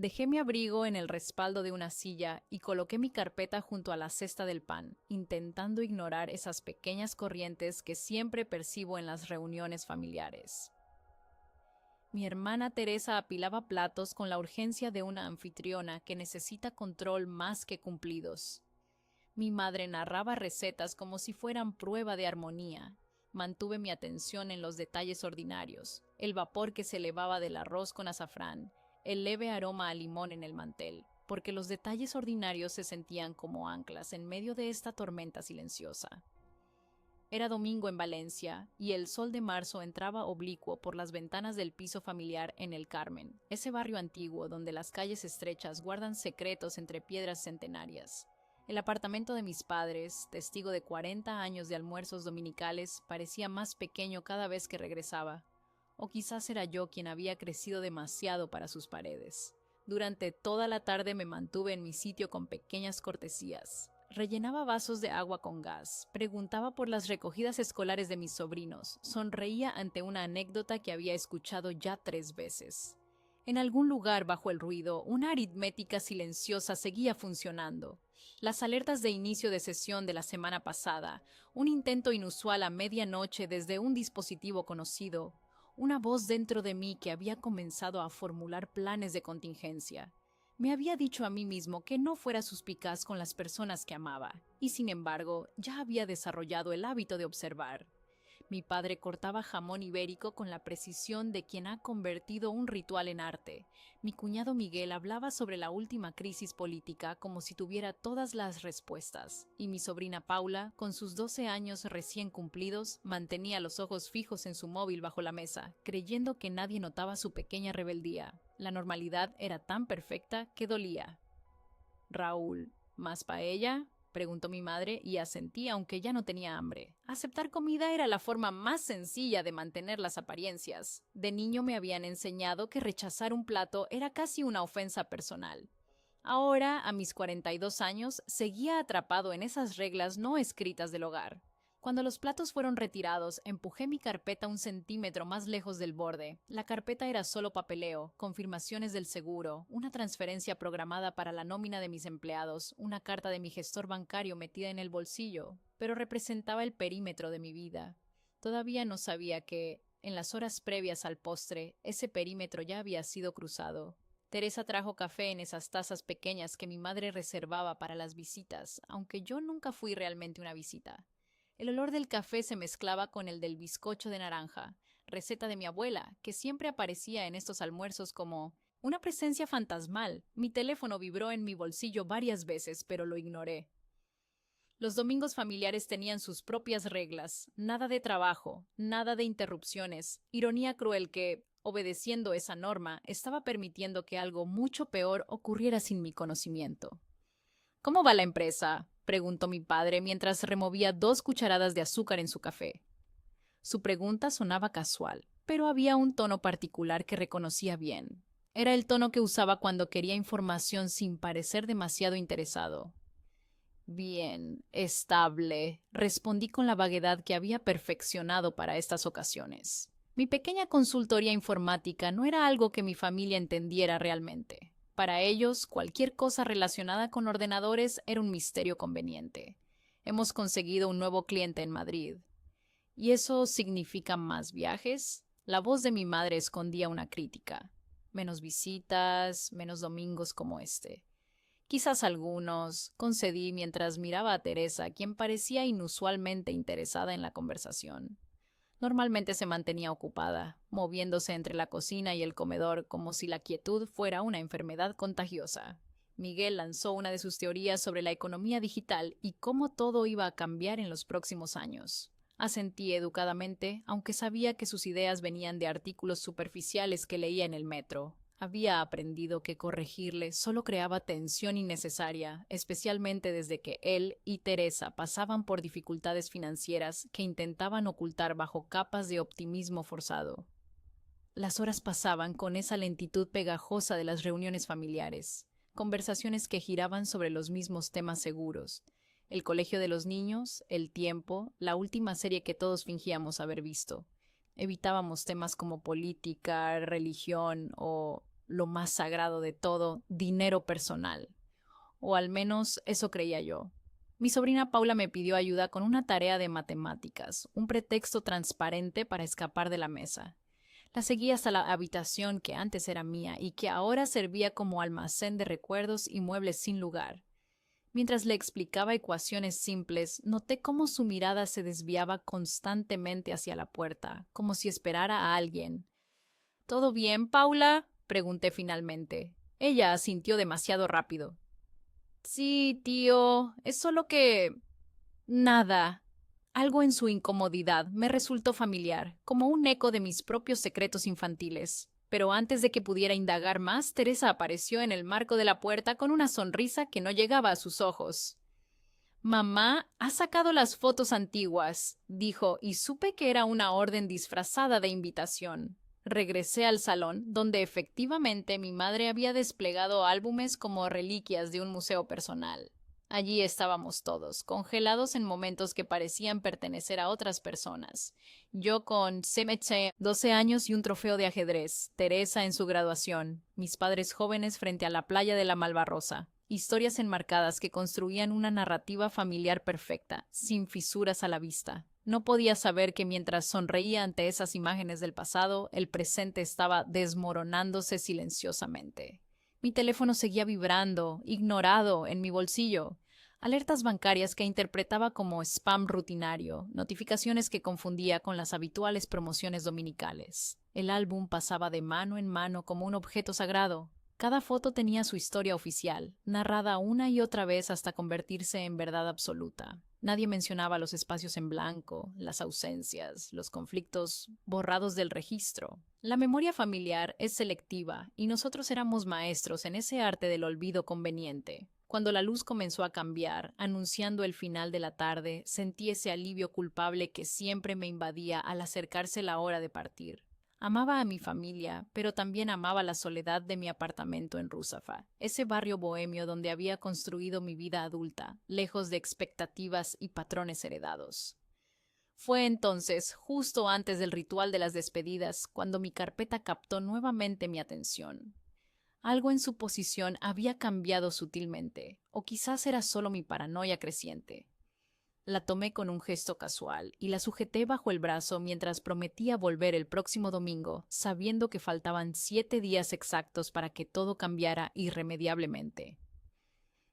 Dejé mi abrigo en el respaldo de una silla y coloqué mi carpeta junto a la cesta del pan, intentando ignorar esas pequeñas corrientes que siempre percibo en las reuniones familiares. Mi hermana Teresa apilaba platos con la urgencia de una anfitriona que necesita control más que cumplidos. Mi madre narraba recetas como si fueran prueba de armonía. Mantuve mi atención en los detalles ordinarios, el vapor que se elevaba del arroz con azafrán, el leve aroma a limón en el mantel, porque los detalles ordinarios se sentían como anclas en medio de esta tormenta silenciosa. Era domingo en Valencia, y el sol de marzo entraba oblicuo por las ventanas del piso familiar en El Carmen, ese barrio antiguo donde las calles estrechas guardan secretos entre piedras centenarias. El apartamento de mis padres, testigo de 40 años de almuerzos dominicales, parecía más pequeño cada vez que regresaba. O quizás era yo quien había crecido demasiado para sus paredes. Durante toda la tarde me mantuve en mi sitio con pequeñas cortesías. Rellenaba vasos de agua con gas, preguntaba por las recogidas escolares de mis sobrinos, sonreía ante una anécdota que había escuchado ya 3 veces. En algún lugar bajo el ruido, una aritmética silenciosa seguía funcionando. Las alertas de inicio de sesión de la semana pasada, un intento inusual a medianoche desde un dispositivo conocido, una voz dentro de mí que había comenzado a formular planes de contingencia. Me había dicho a mí mismo que no fuera suspicaz con las personas que amaba, y sin embargo, ya había desarrollado el hábito de observar. Mi padre cortaba jamón ibérico con la precisión de quien ha convertido un ritual en arte. Mi cuñado Miguel hablaba sobre la última crisis política como si tuviera todas las respuestas. Y mi sobrina Paula, con sus 12 años recién cumplidos, mantenía los ojos fijos en su móvil bajo la mesa, creyendo que nadie notaba su pequeña rebeldía. La normalidad era tan perfecta que dolía. Raúl, ¿más paella?, preguntó mi madre y asentí aunque ya no tenía hambre. Aceptar comida era la forma más sencilla de mantener las apariencias. De niño me habían enseñado que rechazar un plato era casi una ofensa personal. Ahora, a mis 42 años, seguía atrapado en esas reglas no escritas del hogar. Cuando los platos fueron retirados, empujé mi carpeta 1 centímetro más lejos del borde. La carpeta era solo papeleo, confirmaciones del seguro, una transferencia programada para la nómina de mis empleados, una carta de mi gestor bancario metida en el bolsillo, pero representaba el perímetro de mi vida. Todavía no sabía que, en las horas previas al postre, ese perímetro ya había sido cruzado. Teresa trajo café en esas tazas pequeñas que mi madre reservaba para las visitas, aunque yo nunca fui realmente una visita. El olor del café se mezclaba con el del bizcocho de naranja, receta de mi abuela, que siempre aparecía en estos almuerzos como una presencia fantasmal. Mi teléfono vibró en mi bolsillo varias veces, pero lo ignoré. Los domingos familiares tenían sus propias reglas, nada de trabajo, nada de interrupciones, ironía cruel que, obedeciendo esa norma, estaba permitiendo que algo mucho peor ocurriera sin mi conocimiento. ¿Cómo va la empresa?, preguntó mi padre mientras removía 2 cucharadas de azúcar en su café. Su pregunta sonaba casual, pero había un tono particular que reconocía bien. Era el tono que usaba cuando quería información sin parecer demasiado interesado. Bien, estable, respondí con la vaguedad que había perfeccionado para estas ocasiones. Mi pequeña consultoría informática no era algo que mi familia entendiera realmente. Para ellos, cualquier cosa relacionada con ordenadores era un misterio conveniente. Hemos conseguido un nuevo cliente en Madrid. ¿Y eso significa más viajes? La voz de mi madre escondía una crítica. Menos visitas, menos domingos como este. Quizás algunos, concedí mientras miraba a Teresa, quien parecía inusualmente interesada en la conversación. Normalmente se mantenía ocupada, moviéndose entre la cocina y el comedor como si la quietud fuera una enfermedad contagiosa. Miguel lanzó una de sus teorías sobre la economía digital y cómo todo iba a cambiar en los próximos años. Asentí educadamente, aunque sabía que sus ideas venían de artículos superficiales que leía en el metro. Había aprendido que corregirle solo creaba tensión innecesaria, especialmente desde que él y Teresa pasaban por dificultades financieras que intentaban ocultar bajo capas de optimismo forzado. Las horas pasaban con esa lentitud pegajosa de las reuniones familiares, conversaciones que giraban sobre los mismos temas seguros: el colegio de los niños, el tiempo, la última serie que todos fingíamos haber visto. Evitábamos temas como política, religión o lo más sagrado de todo, dinero personal. O al menos eso creía yo. Mi sobrina Paula me pidió ayuda con una tarea de matemáticas, un pretexto transparente para escapar de la mesa. La seguí hasta la habitación que antes era mía y que ahora servía como almacén de recuerdos y muebles sin lugar. Mientras le explicaba ecuaciones simples, noté cómo su mirada se desviaba constantemente hacia la puerta, como si esperara a alguien. ¿Todo bien, Paula?, pregunté finalmente. Ella asintió demasiado rápido. Sí, tío, es solo que... Nada. Algo en su incomodidad me resultó familiar, como un eco de mis propios secretos infantiles. Pero antes de que pudiera indagar más, Teresa apareció en el marco de la puerta con una sonrisa que no llegaba a sus ojos. Mamá ha sacado las fotos antiguas, dijo, y supe que era una orden disfrazada de invitación. Regresé al salón, donde efectivamente mi madre había desplegado álbumes como reliquias de un museo personal. Allí estábamos todos, congelados en momentos que parecían pertenecer a otras personas. Yo con Semeche, 12 años y un trofeo de ajedrez, Teresa en su graduación, mis padres jóvenes frente a la playa de la Malvarrosa. Historias enmarcadas que construían una narrativa familiar perfecta, sin fisuras a la vista. No podía saber que mientras sonreía ante esas imágenes del pasado, el presente estaba desmoronándose silenciosamente. Mi teléfono seguía vibrando, ignorado, en mi bolsillo. Alertas bancarias que interpretaba como spam rutinario, notificaciones que confundía con las habituales promociones dominicales. El álbum pasaba de mano en mano como un objeto sagrado. Cada foto tenía su historia oficial, narrada una y otra vez hasta convertirse en verdad absoluta. Nadie mencionaba los espacios en blanco, las ausencias, los conflictos borrados del registro. La memoria familiar es selectiva y nosotros éramos maestros en ese arte del olvido conveniente. Cuando la luz comenzó a cambiar, anunciando el final de la tarde, sentí ese alivio culpable que siempre me invadía al acercarse la hora de partir. Amaba a mi familia, pero también amaba la soledad de mi apartamento en Ruzafa, ese barrio bohemio donde había construido mi vida adulta, lejos de expectativas y patrones heredados. Fue entonces, justo antes del ritual de las despedidas, cuando mi carpeta captó nuevamente mi atención. Algo en su posición había cambiado sutilmente, o quizás era solo mi paranoia creciente. La tomé con un gesto casual y la sujeté bajo el brazo mientras prometía volver el próximo domingo, sabiendo que faltaban 7 días exactos para que todo cambiara irremediablemente.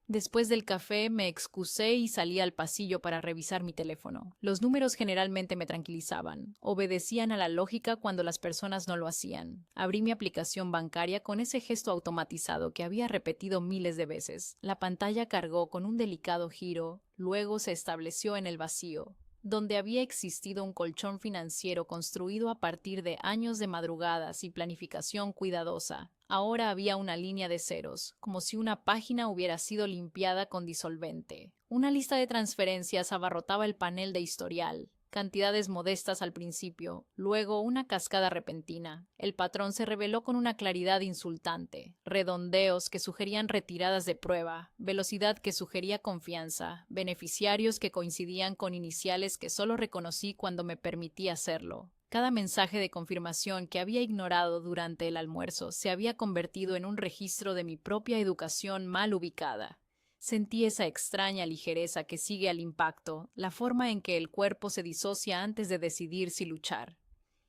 Después del café me excusé y salí al pasillo para revisar mi teléfono. Los números generalmente me tranquilizaban. Obedecían a la lógica cuando las personas no lo hacían. Abrí mi aplicación bancaria con ese gesto automatizado que había repetido miles de veces. La pantalla cargó con un delicado giro, luego se estableció en el vacío, donde había existido un colchón financiero construido a partir de años de madrugadas y planificación cuidadosa. Ahora había una línea de ceros, como si una página hubiera sido limpiada con disolvente. Una lista de transferencias abarrotaba el panel de historial. Cantidades modestas al principio, luego una cascada repentina. El patrón se reveló con una claridad insultante. Redondeos que sugerían retiradas de prueba, velocidad que sugería confianza, beneficiarios que coincidían con iniciales que solo reconocí cuando me permití hacerlo. Cada mensaje de confirmación que había ignorado durante el almuerzo se había convertido en un registro de mi propia educación mal ubicada. Sentí esa extraña ligereza que sigue al impacto, la forma en que el cuerpo se disocia antes de decidir si luchar.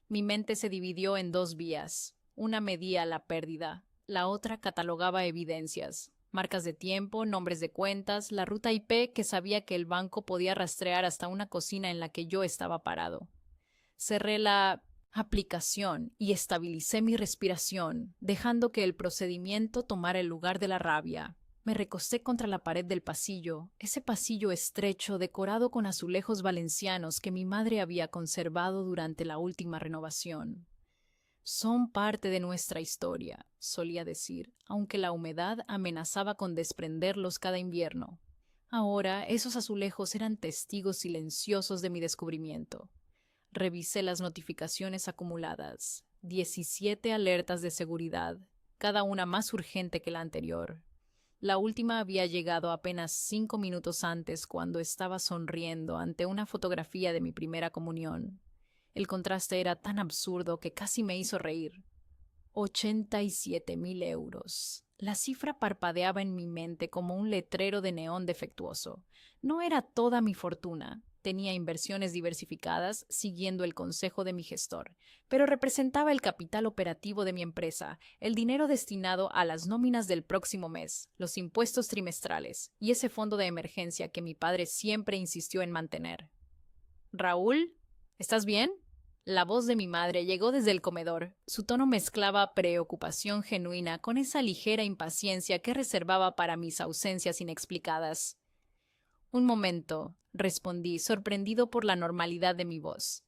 Mi mente se dividió en 2 vías. Una medía la pérdida, la otra catalogaba evidencias. Marcas de tiempo, nombres de cuentas, la ruta IP que sabía que el banco podía rastrear hasta una cocina en la que yo estaba parado. Cerré la aplicación y estabilicé mi respiración, dejando que el procedimiento tomara el lugar de la rabia. Me recosté contra la pared del pasillo, ese pasillo estrecho decorado con azulejos valencianos que mi madre había conservado durante la última renovación. Son parte de nuestra historia, solía decir, aunque la humedad amenazaba con desprenderlos cada invierno. Ahora esos azulejos eran testigos silenciosos de mi descubrimiento. Revisé las notificaciones acumuladas. 17 alertas de seguridad, cada una más urgente que la anterior. La última había llegado apenas 5 minutos antes, cuando estaba sonriendo ante una fotografía de mi primera comunión. El contraste era tan absurdo que casi me hizo reír. 87.000 euros. La cifra parpadeaba en mi mente como un letrero de neón defectuoso. No era toda mi fortuna. Tenía inversiones diversificadas, siguiendo el consejo de mi gestor, pero representaba el capital operativo de mi empresa, el dinero destinado a las nóminas del próximo mes, los impuestos trimestrales y ese fondo de emergencia que mi padre siempre insistió en mantener. Raúl, ¿estás bien? La voz de mi madre llegó desde el comedor. Su tono mezclaba preocupación genuina con esa ligera impaciencia que reservaba para mis ausencias inexplicadas. Un momento, respondí, sorprendido por la normalidad de mi voz.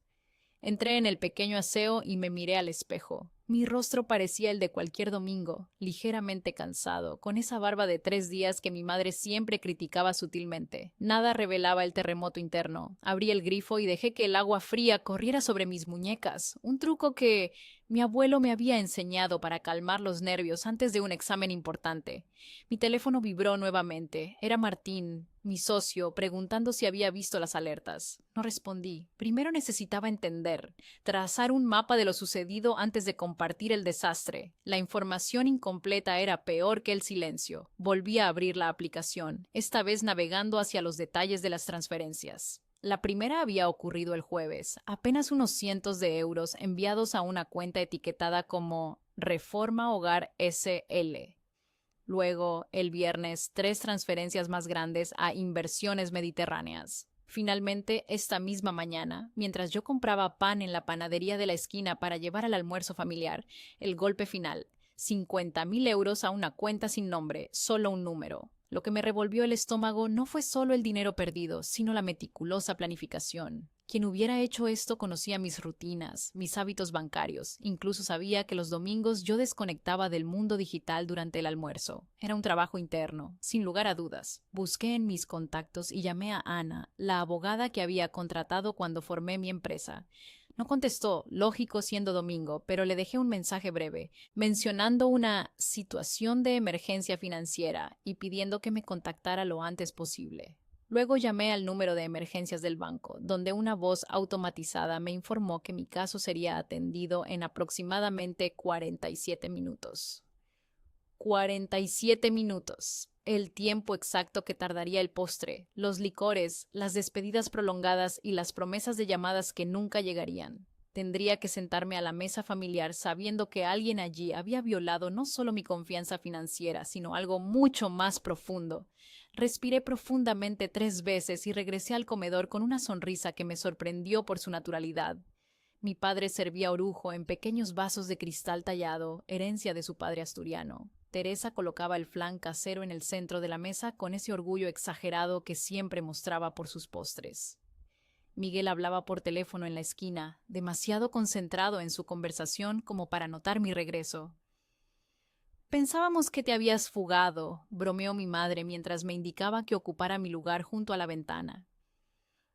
Entré en el pequeño aseo y me miré al espejo. Mi rostro parecía el de cualquier domingo, ligeramente cansado, con esa barba de 3 días que mi madre siempre criticaba sutilmente. Nada revelaba el terremoto interno. Abrí el grifo y dejé que el agua fría corriera sobre mis muñecas, un truco que mi abuelo me había enseñado para calmar los nervios antes de un examen importante. Mi teléfono vibró nuevamente. Era Martín, mi socio, preguntando si había visto las alertas. No respondí. Primero necesitaba entender, trazar un mapa de lo sucedido antes de compartir el desastre. La información incompleta era peor que el silencio. Volví a abrir la aplicación, esta vez navegando hacia los detalles de las transferencias. La primera había ocurrido el jueves, apenas unos cientos de euros enviados a una cuenta etiquetada como Reforma Hogar SL. Luego, el viernes, 3 transferencias más grandes a Inversiones Mediterráneas. Finalmente, esta misma mañana, mientras yo compraba pan en la panadería de la esquina para llevar al almuerzo familiar, el golpe final, 50.000 euros a una cuenta sin nombre, solo un número. Lo que me revolvió el estómago no fue solo el dinero perdido, sino la meticulosa planificación. Quien hubiera hecho esto conocía mis rutinas, mis hábitos bancarios, incluso sabía que los domingos yo desconectaba del mundo digital durante el almuerzo. Era un trabajo interno, sin lugar a dudas. Busqué en mis contactos y llamé a Ana, la abogada que había contratado cuando formé mi empresa. No contestó, lógico siendo domingo, pero le dejé un mensaje breve, mencionando una situación de emergencia financiera y pidiendo que me contactara lo antes posible. Luego llamé al número de emergencias del banco, donde una voz automatizada me informó que mi caso sería atendido en aproximadamente 47 minutos. 47 minutos. El tiempo exacto que tardaría el postre, los licores, las despedidas prolongadas y las promesas de llamadas que nunca llegarían. Tendría que sentarme a la mesa familiar sabiendo que alguien allí había violado no solo mi confianza financiera, sino algo mucho más profundo. Respiré profundamente 3 veces y regresé al comedor con una sonrisa que me sorprendió por su naturalidad. Mi padre servía orujo en pequeños vasos de cristal tallado, herencia de su padre asturiano. Teresa colocaba el flan casero en el centro de la mesa con ese orgullo exagerado que siempre mostraba por sus postres. Miguel hablaba por teléfono en la esquina, demasiado concentrado en su conversación como para notar mi regreso. «Pensábamos que te habías fugado», bromeó mi madre mientras me indicaba que ocupara mi lugar junto a la ventana.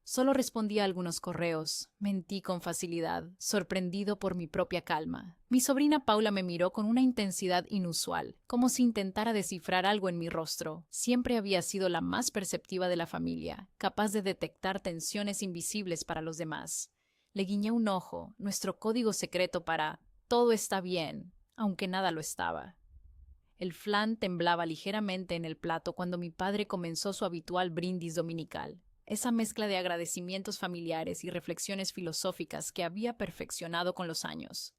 Solo respondí a algunos correos. Mentí con facilidad, sorprendido por mi propia calma. Mi sobrina Paula me miró con una intensidad inusual, como si intentara descifrar algo en mi rostro. Siempre había sido la más perceptiva de la familia, capaz de detectar tensiones invisibles para los demás. Le guiñé un ojo, nuestro código secreto para «todo está bien», aunque nada lo estaba. El flan temblaba ligeramente en el plato cuando mi padre comenzó su habitual brindis dominical. Esa mezcla de agradecimientos familiares y reflexiones filosóficas que había perfeccionado con los años.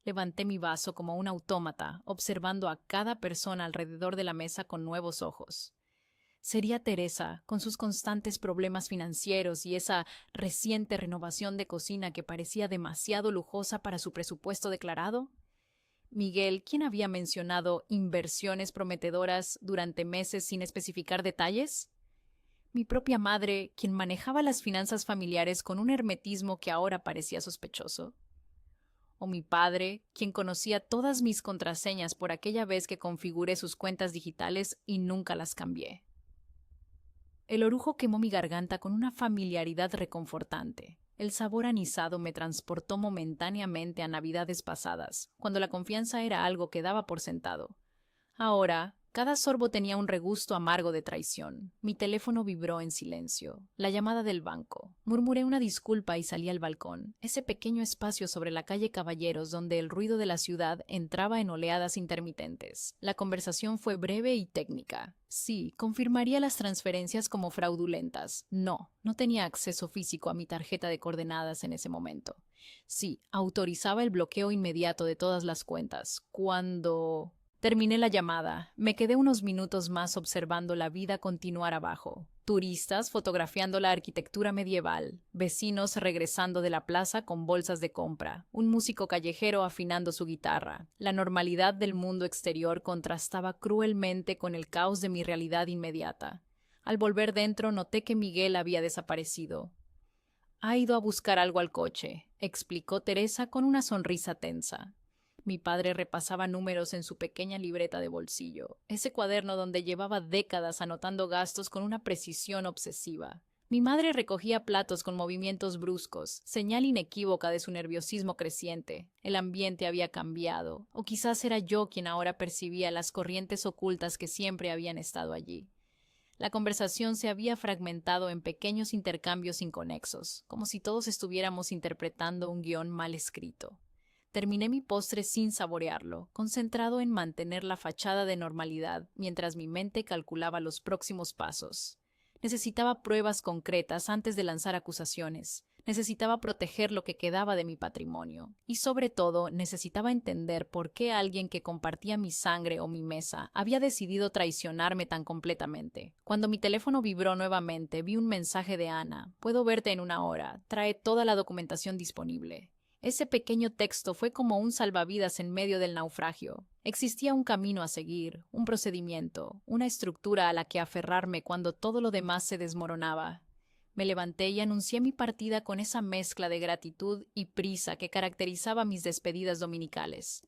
Levanté mi vaso como un autómata, observando a cada persona alrededor de la mesa con nuevos ojos. ¿Sería Teresa, con sus constantes problemas financieros y esa reciente renovación de cocina que parecía demasiado lujosa para su presupuesto declarado? Miguel, quien había mencionado inversiones prometedoras durante meses sin especificar detalles? Mi propia madre, quien manejaba las finanzas familiares con un hermetismo que ahora parecía sospechoso. O mi padre, quien conocía todas mis contraseñas por aquella vez que configuré sus cuentas digitales y nunca las cambié. El orujo quemó mi garganta con una familiaridad reconfortante. El sabor anisado me transportó momentáneamente a navidades pasadas, cuando la confianza era algo que daba por sentado. Ahora, Cada sorbo tenía un regusto amargo de traición. Mi teléfono vibró en silencio. La llamada del banco. Murmuré una disculpa y salí al balcón, ese pequeño espacio sobre la calle Caballeros donde el ruido de la ciudad entraba en oleadas intermitentes. La conversación fue breve y técnica. Sí, confirmaría las transferencias como fraudulentas. No, no tenía acceso físico a mi tarjeta de coordenadas en ese momento. Sí, autorizaba el bloqueo inmediato de todas las cuentas. Cuando terminé la llamada, me quedé unos minutos más observando la vida continuar abajo. Turistas fotografiando la arquitectura medieval, vecinos regresando de la plaza con bolsas de compra, un músico callejero afinando su guitarra. La normalidad del mundo exterior contrastaba cruelmente con el caos de mi realidad inmediata. Al volver dentro noté que Miguel había desaparecido. Ha ido a buscar algo al coche, explicó Teresa con una sonrisa tensa. Mi padre repasaba números en su pequeña libreta de bolsillo, ese cuaderno donde llevaba décadas anotando gastos con una precisión obsesiva. Mi madre recogía platos con movimientos bruscos, señal inequívoca de su nerviosismo creciente. El ambiente había cambiado, o quizás era yo quien ahora percibía las corrientes ocultas que siempre habían estado allí. La conversación se había fragmentado en pequeños intercambios inconexos, como si todos estuviéramos interpretando un guión mal escrito. Terminé mi postre sin saborearlo, concentrado en mantener la fachada de normalidad mientras mi mente calculaba los próximos pasos. Necesitaba pruebas concretas antes de lanzar acusaciones. Necesitaba proteger lo que quedaba de mi patrimonio. Y sobre todo, necesitaba entender por qué alguien que compartía mi sangre o mi mesa había decidido traicionarme tan completamente. Cuando mi teléfono vibró nuevamente, vi un mensaje de Ana. Puedo verte en 1 hora. Trae toda la documentación disponible. Ese pequeño texto fue como un salvavidas en medio del naufragio. Existía un camino a seguir, un procedimiento, una estructura a la que aferrarme cuando todo lo demás se desmoronaba. Me levanté y anuncié mi partida con esa mezcla de gratitud y prisa que caracterizaba mis despedidas dominicales.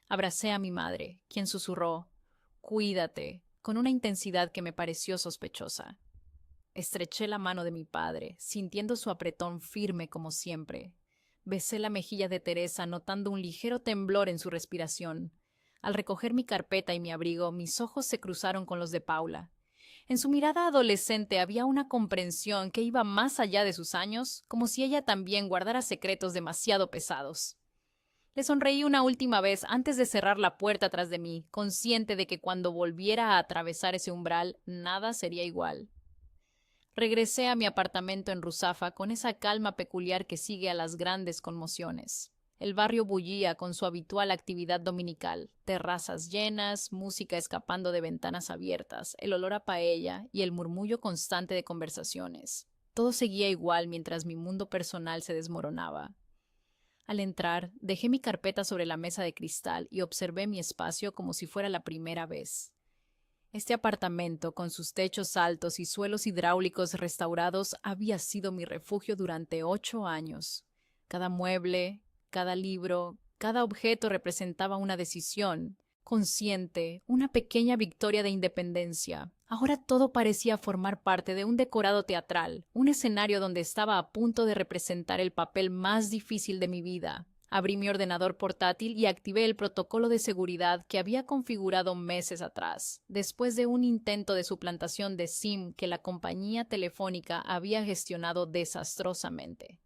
Abracé a mi madre, quien susurró, «Cuídate», con una intensidad que me pareció sospechosa. Estreché la mano de mi padre, sintiendo su apretón firme como siempre. Besé la mejilla de Teresa, notando un ligero temblor en su respiración. Al recoger mi carpeta y mi abrigo, mis ojos se cruzaron con los de Paula. En su mirada adolescente había una comprensión que iba más allá de sus años, como si ella también guardara secretos demasiado pesados. Le sonreí una última vez antes de cerrar la puerta tras de mí, consciente de que cuando volviera a atravesar ese umbral, nada sería igual. Regresé a mi apartamento en Ruzafa con esa calma peculiar que sigue a las grandes conmociones. El barrio bullía con su habitual actividad dominical, terrazas llenas, música escapando de ventanas abiertas, el olor a paella y el murmullo constante de conversaciones. Todo seguía igual mientras mi mundo personal se desmoronaba. Al entrar, dejé mi carpeta sobre la mesa de cristal y observé mi espacio como si fuera la primera vez. Este apartamento, con sus techos altos y suelos hidráulicos restaurados, había sido mi refugio durante 8 años. Cada mueble, cada libro, cada objeto representaba una decisión consciente, una pequeña victoria de independencia. Ahora todo parecía formar parte de un decorado teatral, un escenario donde estaba a punto de representar el papel más difícil de mi vida. Abrí mi ordenador portátil y activé el protocolo de seguridad que había configurado meses atrás, después de un intento de suplantación de SIM que la compañía telefónica había gestionado desastrosamente.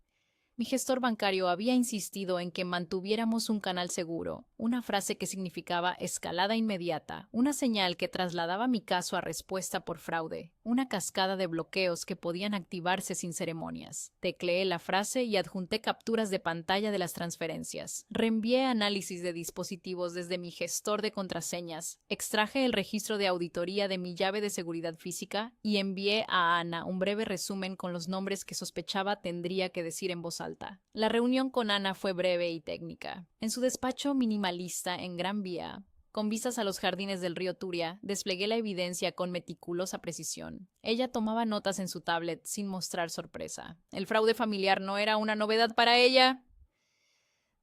Mi gestor bancario había insistido en que mantuviéramos un canal seguro, una frase que significaba escalada inmediata, una señal que trasladaba mi caso a respuesta por fraude, una cascada de bloqueos que podían activarse sin ceremonias. Tecleé la frase y adjunté capturas de pantalla de las transferencias. Reenvié análisis de dispositivos desde mi gestor de contraseñas, extraje el registro de auditoría de mi llave de seguridad física y envié a Ana un breve resumen con los nombres que sospechaba tendría que decir en voz alta. La reunión con Ana fue breve y técnica. En su despacho minimalista en Gran Vía, con vistas a los jardines del río Turia, desplegué la evidencia con meticulosa precisión. Ella tomaba notas en su tablet sin mostrar sorpresa. ¿El fraude familiar no era una novedad para ella?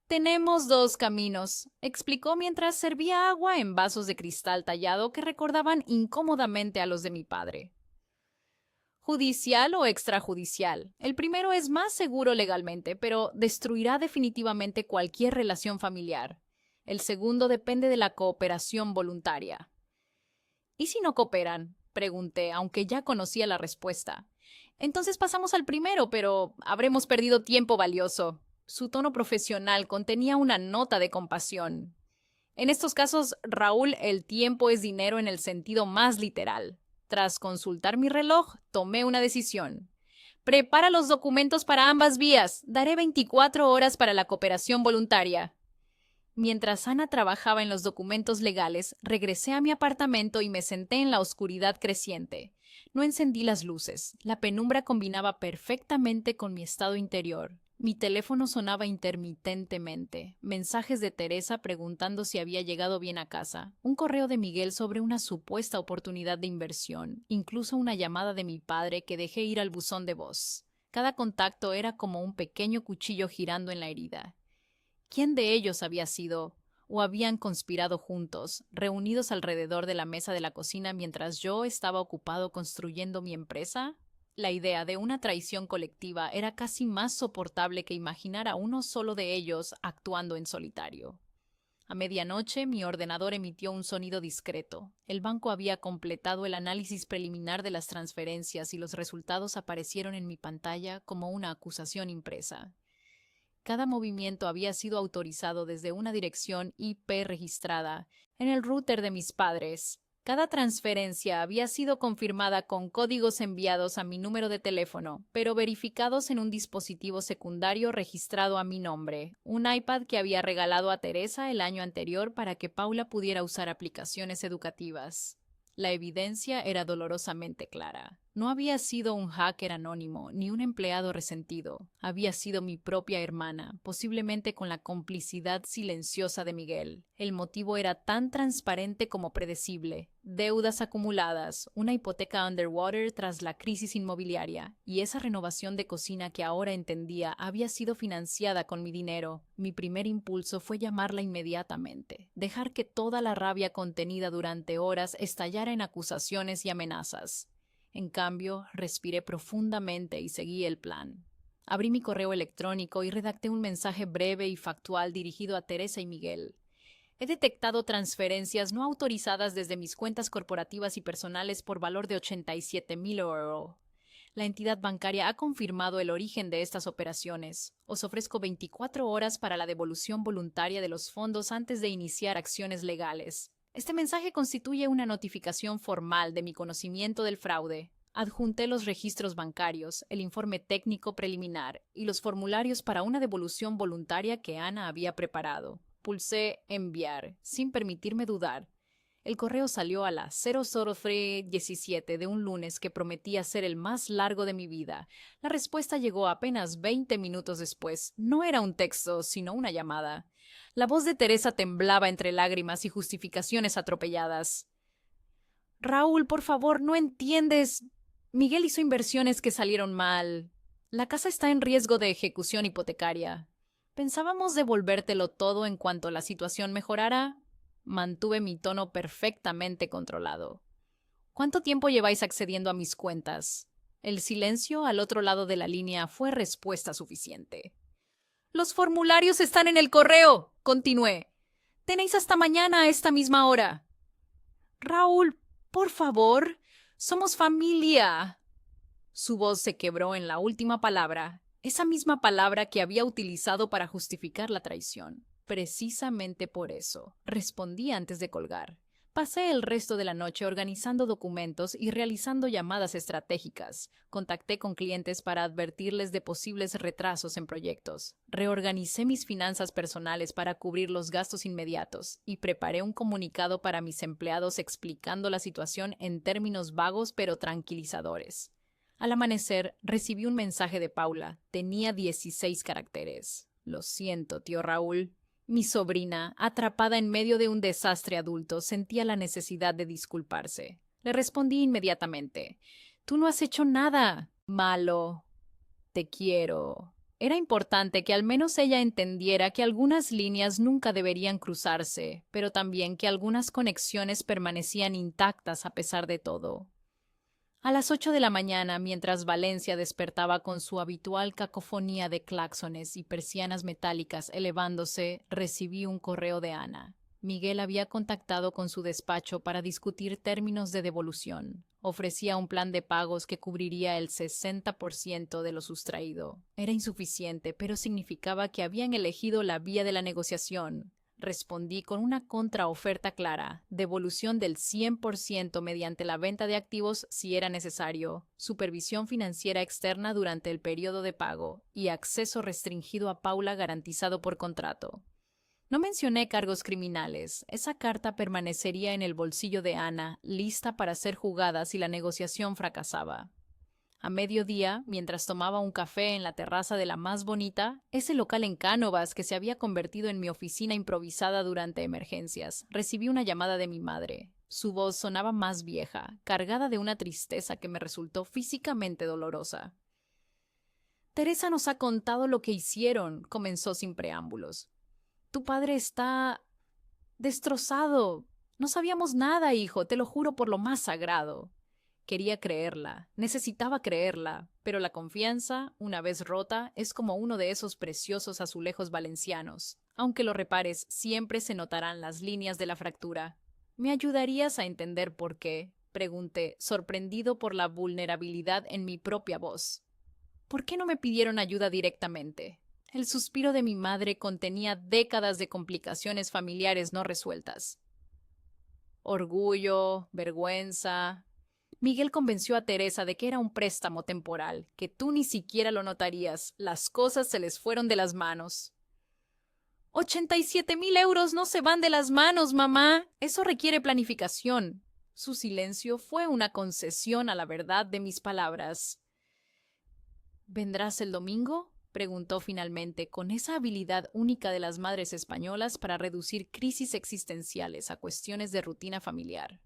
Tenemos 2 caminos, explicó mientras servía agua en vasos de cristal tallado que recordaban incómodamente a los de mi padre. Judicial o extrajudicial. El primero es más seguro legalmente, pero destruirá definitivamente cualquier relación familiar. El segundo depende de la cooperación voluntaria. ¿Y si no cooperan? Pregunté, aunque ya conocía la respuesta. Entonces pasamos al primero, pero habremos perdido tiempo valioso. Su tono profesional contenía una nota de compasión. En estos casos, Raúl, el tiempo es dinero en el sentido más literal. Tras consultar mi reloj, tomé una decisión. Prepara los documentos para ambas vías. Daré 24 horas para la cooperación voluntaria. Mientras Ana trabajaba en los documentos legales, regresé a mi apartamento y me senté en la oscuridad creciente. No encendí las luces. La penumbra combinaba perfectamente con mi estado interior. Mi teléfono sonaba intermitentemente. Mensajes de Teresa preguntando si había llegado bien a casa. Un correo de Miguel sobre una supuesta oportunidad de inversión. Incluso una llamada de mi padre que dejé ir al buzón de voz. Cada contacto era como un pequeño cuchillo girando en la herida. ¿Quién de ellos había sido o habían conspirado juntos, reunidos alrededor de la mesa de la cocina mientras yo estaba ocupado construyendo mi empresa? La idea de una traición colectiva era casi más soportable que imaginar a uno solo de ellos actuando en solitario. A medianoche, mi ordenador emitió un sonido discreto. El banco había completado el análisis preliminar de las transferencias y los resultados aparecieron en mi pantalla como una acusación impresa. Cada movimiento había sido autorizado desde una dirección IP registrada en el router de mis padres. Cada transferencia había sido confirmada con códigos enviados a mi número de teléfono, pero verificados en un dispositivo secundario registrado a mi nombre, un iPad que había regalado a Teresa el año anterior para que Paula pudiera usar aplicaciones educativas. La evidencia era dolorosamente clara. No había sido un hacker anónimo ni un empleado resentido. Había sido mi propia hermana, posiblemente con la complicidad silenciosa de Miguel. El motivo era tan transparente como predecible. Deudas acumuladas, una hipoteca underwater tras la crisis inmobiliaria, y esa renovación de cocina que ahora entendía había sido financiada con mi dinero. Mi primer impulso fue llamarla inmediatamente, dejar que toda la rabia contenida durante horas estallara en acusaciones y amenazas. En cambio, respiré profundamente y seguí el plan. Abrí mi correo electrónico y redacté un mensaje breve y factual dirigido a Teresa y Miguel. He detectado transferencias no autorizadas desde mis cuentas corporativas y personales por valor de 87,000 euros. La entidad bancaria ha confirmado el origen de estas operaciones. Os ofrezco 24 horas para la devolución voluntaria de los fondos antes de iniciar acciones legales. Este mensaje constituye una notificación formal de mi conocimiento del fraude. Adjunté los registros bancarios, el informe técnico preliminar y los formularios para una devolución voluntaria que Ana había preparado. Pulsé enviar, sin permitirme dudar. El correo salió a las 00:17 de un lunes que prometía ser el más largo de mi vida. La respuesta llegó apenas 20 minutos después. No era un texto, sino una llamada. La voz de Teresa temblaba entre lágrimas y justificaciones atropelladas. Raúl, por favor, no entiendes. Miguel hizo inversiones que salieron mal. La casa está en riesgo de ejecución hipotecaria. Pensábamos devolvértelo todo en cuanto la situación mejorara. Mantuve mi tono perfectamente controlado. ¿Cuánto tiempo lleváis accediendo a mis cuentas? El silencio al otro lado de la línea fue respuesta suficiente. Los formularios están en el correo, continué. Tenéis hasta mañana a esta misma hora. Raúl, por favor, somos familia. Su voz se quebró en la última palabra, esa misma palabra que había utilizado para justificar la traición. Precisamente por eso, respondí antes de colgar. Pasé el resto de la noche organizando documentos y realizando llamadas estratégicas. Contacté con clientes para advertirles de posibles retrasos en proyectos. Reorganicé mis finanzas personales para cubrir los gastos inmediatos y preparé un comunicado para mis empleados explicando la situación en términos vagos pero tranquilizadores. Al amanecer, recibí un mensaje de Paula. Tenía 16 caracteres. Lo siento, tío Raúl. Mi sobrina, atrapada en medio de un desastre adulto, sentía la necesidad de disculparse. Le respondí inmediatamente. Tú no has hecho nada malo. Te quiero. Era importante que al menos ella entendiera que algunas líneas nunca deberían cruzarse, pero también que algunas conexiones permanecían intactas a pesar de todo. A las 8 de la mañana, mientras Valencia despertaba con su habitual cacofonía de claxones y persianas metálicas elevándose, recibí un correo de Ana. Miguel había contactado con su despacho para discutir términos de devolución. Ofrecía un plan de pagos que cubriría el 60% de lo sustraído. Era insuficiente, pero significaba que habían elegido la vía de la negociación. Respondí con una contraoferta clara: devolución del 100% mediante la venta de activos si era necesario, supervisión financiera externa durante el periodo de pago y acceso restringido a Paula garantizado por contrato. No mencioné cargos criminales. Esa carta permanecería en el bolsillo de Ana, lista para ser jugada si la negociación fracasaba. A mediodía, mientras tomaba un café en la terraza de La Más Bonita, ese local en Cánovas que se había convertido en mi oficina improvisada durante emergencias, recibí una llamada de mi madre. Su voz sonaba más vieja, cargada de una tristeza que me resultó físicamente dolorosa. Teresa nos ha contado lo que hicieron, comenzó sin preámbulos. Tu padre está destrozado. No sabíamos nada, hijo, te lo juro por lo más sagrado. Quería creerla, necesitaba creerla, pero la confianza, una vez rota, es como uno de esos preciosos azulejos valencianos. Aunque lo repares, siempre se notarán las líneas de la fractura. ¿Me ayudarías a entender por qué?, pregunté, sorprendido por la vulnerabilidad en mi propia voz. ¿Por qué no me pidieron ayuda directamente? El suspiro de mi madre contenía décadas de complicaciones familiares no resueltas. Orgullo, vergüenza. Miguel convenció a Teresa de que era un préstamo temporal, que tú ni siquiera lo notarías. Las cosas se les fueron de las manos. 87,000 euros no se van de las manos, mamá. Eso requiere planificación. Su silencio fue una concesión a la verdad de mis palabras. ¿Vendrás el domingo?, preguntó finalmente, con esa habilidad única de las madres españolas para reducir crisis existenciales a cuestiones de rutina familiar.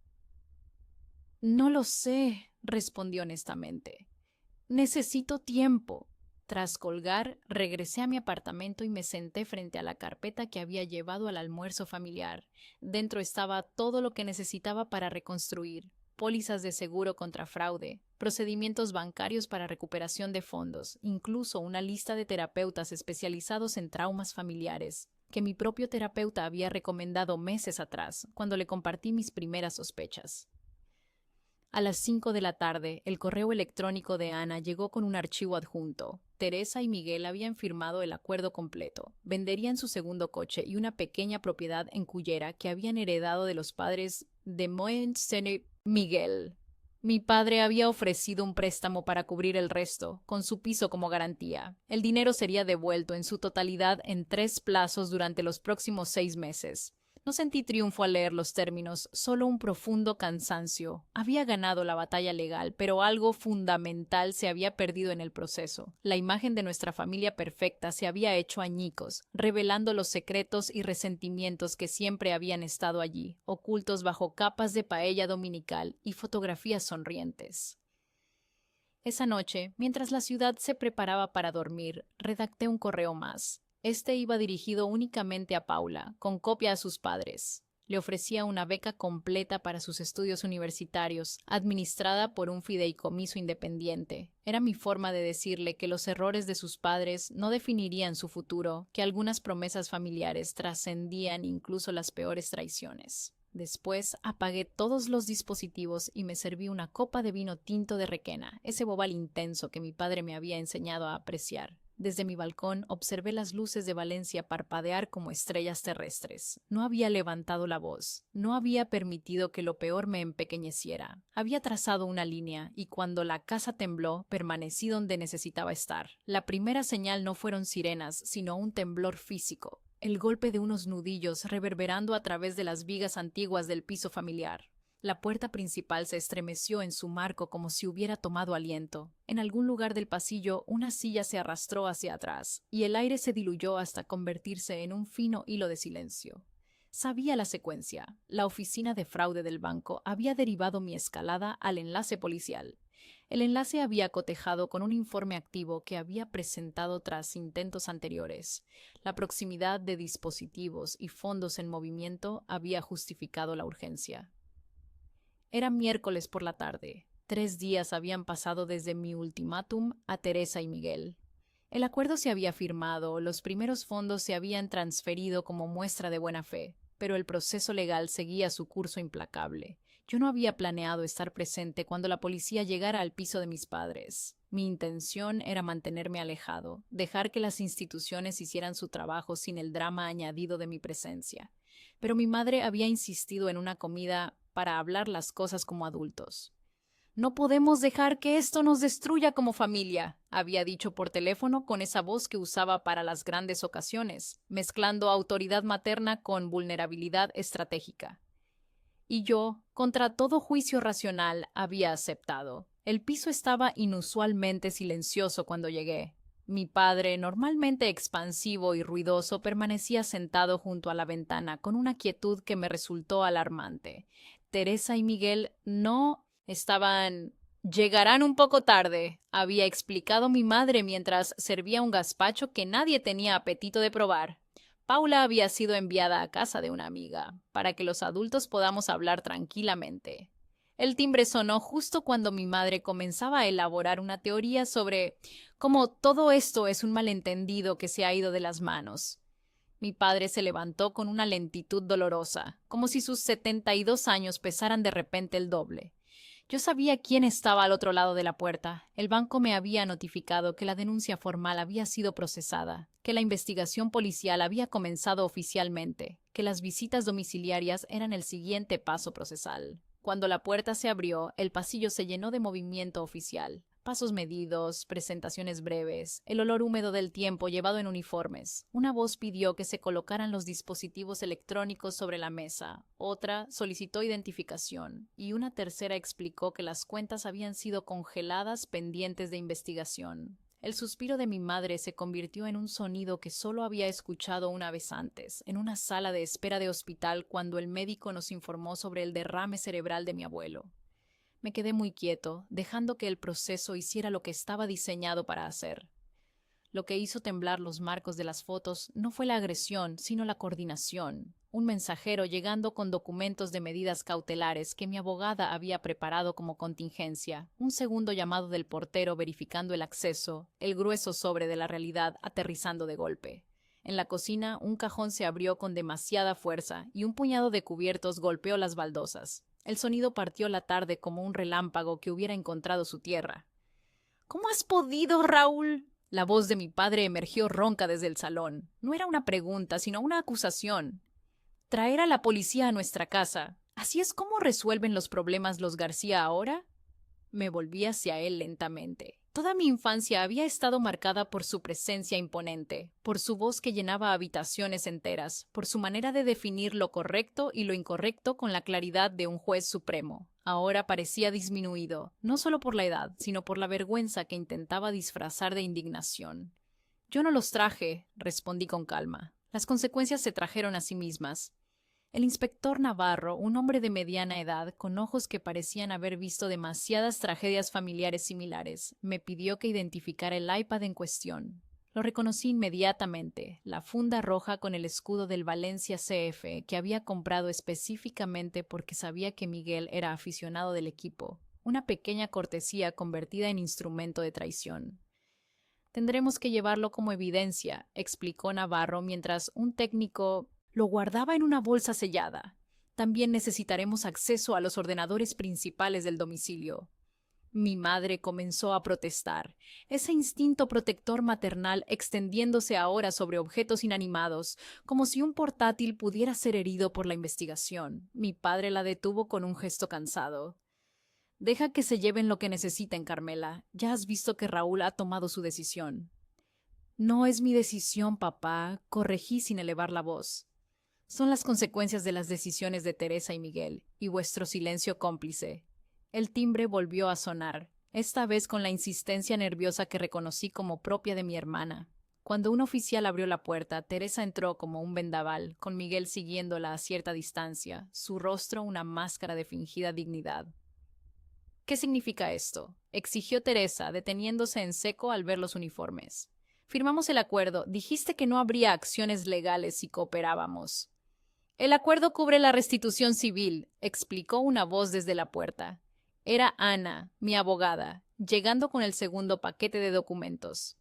No lo sé, respondió honestamente. Necesito tiempo. Tras colgar, regresé a mi apartamento y me senté frente a la carpeta que había llevado al almuerzo familiar. Dentro estaba todo lo que necesitaba para reconstruir: pólizas de seguro contra fraude, procedimientos bancarios para recuperación de fondos, incluso una lista de terapeutas especializados en traumas familiares, que mi propio terapeuta había recomendado meses atrás, cuando le compartí mis primeras sospechas. A las 5 de la tarde, el correo electrónico de Ana llegó con un archivo adjunto. Teresa y Miguel habían firmado el acuerdo completo. Venderían su segundo coche y una pequeña propiedad en Cullera que habían heredado de los padres de Montseñor Miguel. Mi padre había ofrecido un préstamo para cubrir el resto, con su piso como garantía. El dinero sería devuelto en su totalidad en 3 plazos durante los próximos 6 meses. No sentí triunfo al leer los términos, solo un profundo cansancio. Había ganado la batalla legal, pero algo fundamental se había perdido en el proceso. La imagen de nuestra familia perfecta se había hecho añicos, revelando los secretos y resentimientos que siempre habían estado allí, ocultos bajo capas de paella dominical y fotografías sonrientes. Esa noche, mientras la ciudad se preparaba para dormir, redacté un correo más. Este iba dirigido únicamente a Paula, con copia a sus padres. Le ofrecía una beca completa para sus estudios universitarios, administrada por un fideicomiso independiente. Era mi forma de decirle que los errores de sus padres no definirían su futuro, que algunas promesas familiares trascendían incluso las peores traiciones. Después apagué todos los dispositivos y me serví una copa de vino tinto de Requena, ese bobal intenso que mi padre me había enseñado a apreciar. Desde mi balcón observé las luces de Valencia parpadear como estrellas terrestres. No había levantado la voz, no había permitido que lo peor me empequeñeciera. Había trazado una línea y cuando la casa tembló, permanecí donde necesitaba estar. La primera señal no fueron sirenas, sino un temblor físico, el golpe de unos nudillos reverberando a través de las vigas antiguas del piso familiar. La puerta principal se estremeció en su marco como si hubiera tomado aliento. En algún lugar del pasillo, una silla se arrastró hacia atrás, y el aire se diluyó hasta convertirse en un fino hilo de silencio. Sabía la secuencia. La oficina de fraude del banco había derivado mi escalada al enlace policial. El enlace había cotejado con un informe activo que había presentado tras intentos anteriores. La proximidad de dispositivos y fondos en movimiento había justificado la urgencia. Era miércoles por la tarde. 3 días habían pasado desde mi ultimátum a Teresa y Miguel. El acuerdo se había firmado, los primeros fondos se habían transferido como muestra de buena fe. pero el proceso legal seguía su curso implacable. Yo no había planeado estar presente cuando la policía llegara al piso de mis padres. Mi intención era mantenerme alejado, dejar que las instituciones hicieran su trabajo sin el drama añadido de mi presencia. Pero mi madre había insistido en una comida para hablar las cosas como adultos. No podemos dejar que esto nos destruya como familia, había dicho por teléfono con esa voz que usaba para las grandes ocasiones, mezclando autoridad materna con vulnerabilidad estratégica. Y yo, contra todo juicio racional, había aceptado. El piso estaba inusualmente silencioso cuando llegué. Mi padre, normalmente expansivo y ruidoso, permanecía sentado junto a la ventana con una quietud que me resultó alarmante. Teresa y Miguel no estaban... Llegarán un poco tarde, había explicado mi madre mientras servía un gazpacho que nadie tenía apetito de probar. Paula había sido enviada a casa de una amiga, para que los adultos podamos hablar tranquilamente. El timbre sonó justo cuando mi madre comenzaba a elaborar una teoría sobre cómo todo esto es un malentendido que se ha ido de las manos. Mi padre se levantó con una lentitud dolorosa, como si sus 72 años pesaran de repente el doble. Yo sabía quién estaba al otro lado de la puerta. El banco me había notificado que la denuncia formal había sido procesada, que la investigación policial había comenzado oficialmente, que las visitas domiciliarias eran el siguiente paso procesal. Cuando la puerta se abrió, el pasillo se llenó de movimiento oficial. Pasos medidos, presentaciones breves, el olor húmedo del tiempo llevado en uniformes. Una voz pidió que se colocaran los dispositivos electrónicos sobre la mesa, otra solicitó identificación y una tercera explicó que las cuentas habían sido congeladas pendientes de investigación. El suspiro de mi madre se convirtió en un sonido que solo había escuchado una vez antes, en una sala de espera de hospital cuando el médico nos informó sobre el derrame cerebral de mi abuelo. Me quedé muy quieto, dejando que el proceso hiciera lo que estaba diseñado para hacer. Lo que hizo temblar los marcos de las fotos no fue la agresión, sino la coordinación. Un mensajero llegando con documentos de medidas cautelares que mi abogada había preparado como contingencia, un segundo llamado del portero verificando el acceso, el grueso sobre de la realidad aterrizando de golpe. En la cocina, un cajón se abrió con demasiada fuerza y un puñado de cubiertos golpeó las baldosas. El sonido partió la tarde como un relámpago que hubiera encontrado su tierra. ¿Cómo has podido, Raúl? La voz de mi padre emergió ronca desde el salón. No era una pregunta, sino una acusación. ¿Traer a la policía a nuestra casa? ¿Así es como resuelven los problemas los García ahora? Me volví hacia él lentamente. Toda mi infancia había estado marcada por su presencia imponente, por su voz que llenaba habitaciones enteras, por su manera de definir lo correcto y lo incorrecto con la claridad de un juez supremo. Ahora parecía disminuido, no solo por la edad, sino por la vergüenza que intentaba disfrazar de indignación. Yo no los traje, respondí con calma. Las consecuencias se trajeron a sí mismas. El inspector Navarro, un hombre de mediana edad, con ojos que parecían haber visto demasiadas tragedias familiares similares, me pidió que identificara el iPad en cuestión. Lo reconocí inmediatamente, la funda roja con el escudo del Valencia CF, que había comprado específicamente porque sabía que Miguel era aficionado del equipo, una pequeña cortesía convertida en instrumento de traición. Tendremos que llevarlo como evidencia, explicó Navarro mientras un técnico lo guardaba en una bolsa sellada. También necesitaremos acceso a los ordenadores principales del domicilio. Mi madre comenzó a protestar, ese instinto protector maternal extendiéndose ahora sobre objetos inanimados, como si un portátil pudiera ser herido por la investigación. Mi padre la detuvo con un gesto cansado. Deja que se lleven lo que necesiten, Carmela. Ya has visto que Raúl ha tomado su decisión. No es mi decisión, papá, corregí sin elevar la voz. Son las consecuencias de las decisiones de Teresa y Miguel, y vuestro silencio cómplice. El timbre volvió a sonar, esta vez con la insistencia nerviosa que reconocí como propia de mi hermana. Cuando un oficial abrió la puerta, Teresa entró como un vendaval, con Miguel siguiéndola a cierta distancia, su rostro una máscara de fingida dignidad. ¿Qué significa esto?, exigió Teresa, deteniéndose en seco al ver los uniformes. Firmamos el acuerdo, dijiste que no habría acciones legales si cooperábamos. El acuerdo cubre la restitución civil, explicó una voz desde la puerta. Era Ana, mi abogada, llegando con el segundo paquete de documentos.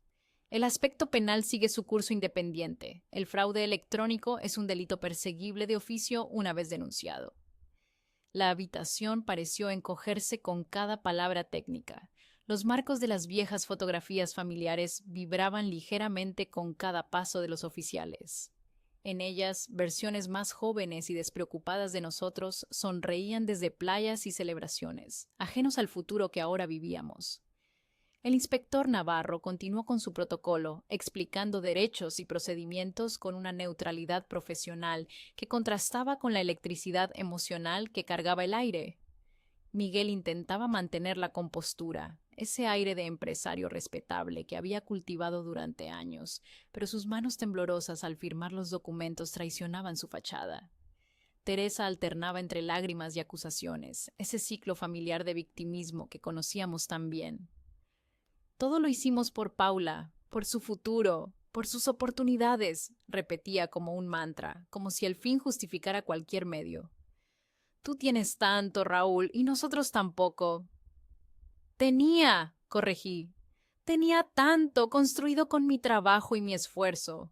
El aspecto penal sigue su curso independiente. El fraude electrónico es un delito perseguible de oficio una vez denunciado. La habitación pareció encogerse con cada palabra técnica. Los marcos de las viejas fotografías familiares vibraban ligeramente con cada paso de los oficiales. En ellas, versiones más jóvenes y despreocupadas de nosotros sonreían desde playas y celebraciones, ajenos al futuro que ahora vivíamos. El inspector Navarro continuó con su protocolo, explicando derechos y procedimientos con una neutralidad profesional que contrastaba con la electricidad emocional que cargaba el aire. Miguel intentaba mantener la compostura, ese aire de empresario respetable que había cultivado durante años, pero sus manos temblorosas al firmar los documentos traicionaban su fachada. Teresa alternaba entre lágrimas y acusaciones, ese ciclo familiar de victimismo que conocíamos tan bien. Todo lo hicimos por Paula, por su futuro, por sus oportunidades, repetía como un mantra, como si el fin justificara cualquier medio. Tú tienes tanto, Raúl, y nosotros tampoco. Corregí. Tenía tanto construido con mi trabajo y mi esfuerzo.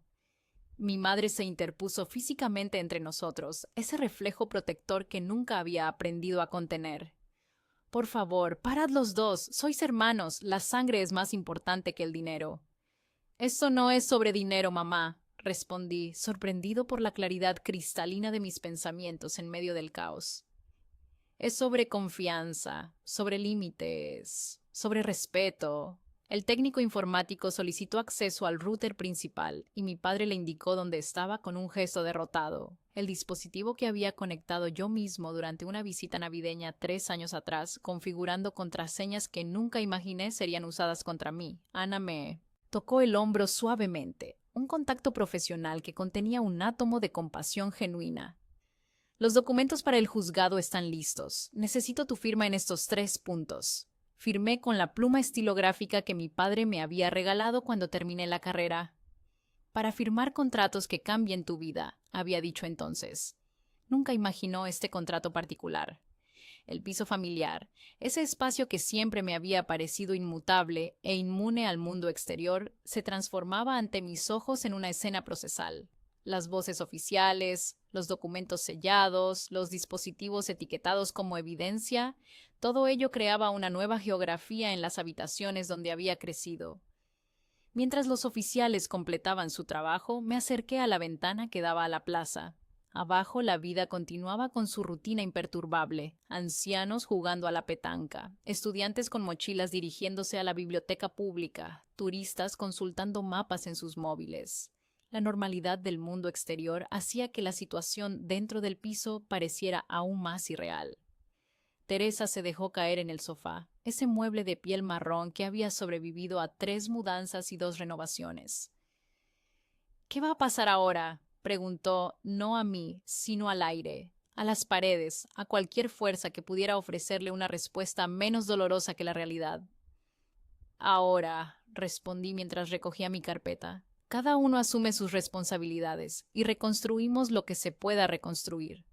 Mi madre se interpuso físicamente entre nosotros, ese reflejo protector que nunca había aprendido a contener. Por favor, parad los dos, sois hermanos, la sangre es más importante que el dinero. Esto no es sobre dinero, mamá, respondí, sorprendido por la claridad cristalina de mis pensamientos en medio del caos. Es sobre confianza, sobre límites, sobre respeto. El técnico informático solicitó acceso al router principal y mi padre le indicó dónde estaba con un gesto derrotado. El dispositivo que había conectado yo mismo durante una visita navideña 3 años atrás, configurando contraseñas que nunca imaginé serían usadas contra mí. Ana me tocó el hombro suavemente, un contacto profesional que contenía un átomo de compasión genuina. Los documentos para el juzgado están listos. Necesito tu firma en estos 3 puntos. Firmé con la pluma estilográfica que mi padre me había regalado cuando terminé la carrera. Para firmar contratos que cambien tu vida, había dicho entonces. Nunca imaginó este contrato particular. El piso familiar, ese espacio que siempre me había parecido inmutable e inmune al mundo exterior, se transformaba ante mis ojos en una escena procesal. Las voces oficiales, los documentos sellados, los dispositivos etiquetados como evidencia, todo ello creaba una nueva geografía en las habitaciones donde había crecido. Mientras los oficiales completaban su trabajo, me acerqué a la ventana que daba a la plaza. Abajo la vida continuaba con su rutina imperturbable, ancianos jugando a la petanca, estudiantes con mochilas dirigiéndose a la biblioteca pública, turistas consultando mapas en sus móviles. La normalidad del mundo exterior hacía que la situación dentro del piso pareciera aún más irreal. Teresa se dejó caer en el sofá, ese mueble de piel marrón que había sobrevivido a 3 mudanzas y 2 renovaciones. ¿Qué va a pasar ahora?, preguntó, no a mí, sino al aire, a las paredes, a cualquier fuerza que pudiera ofrecerle una respuesta menos dolorosa que la realidad. Ahora, respondí mientras recogía mi carpeta. Cada uno asume sus responsabilidades y reconstruimos lo que se pueda reconstruir.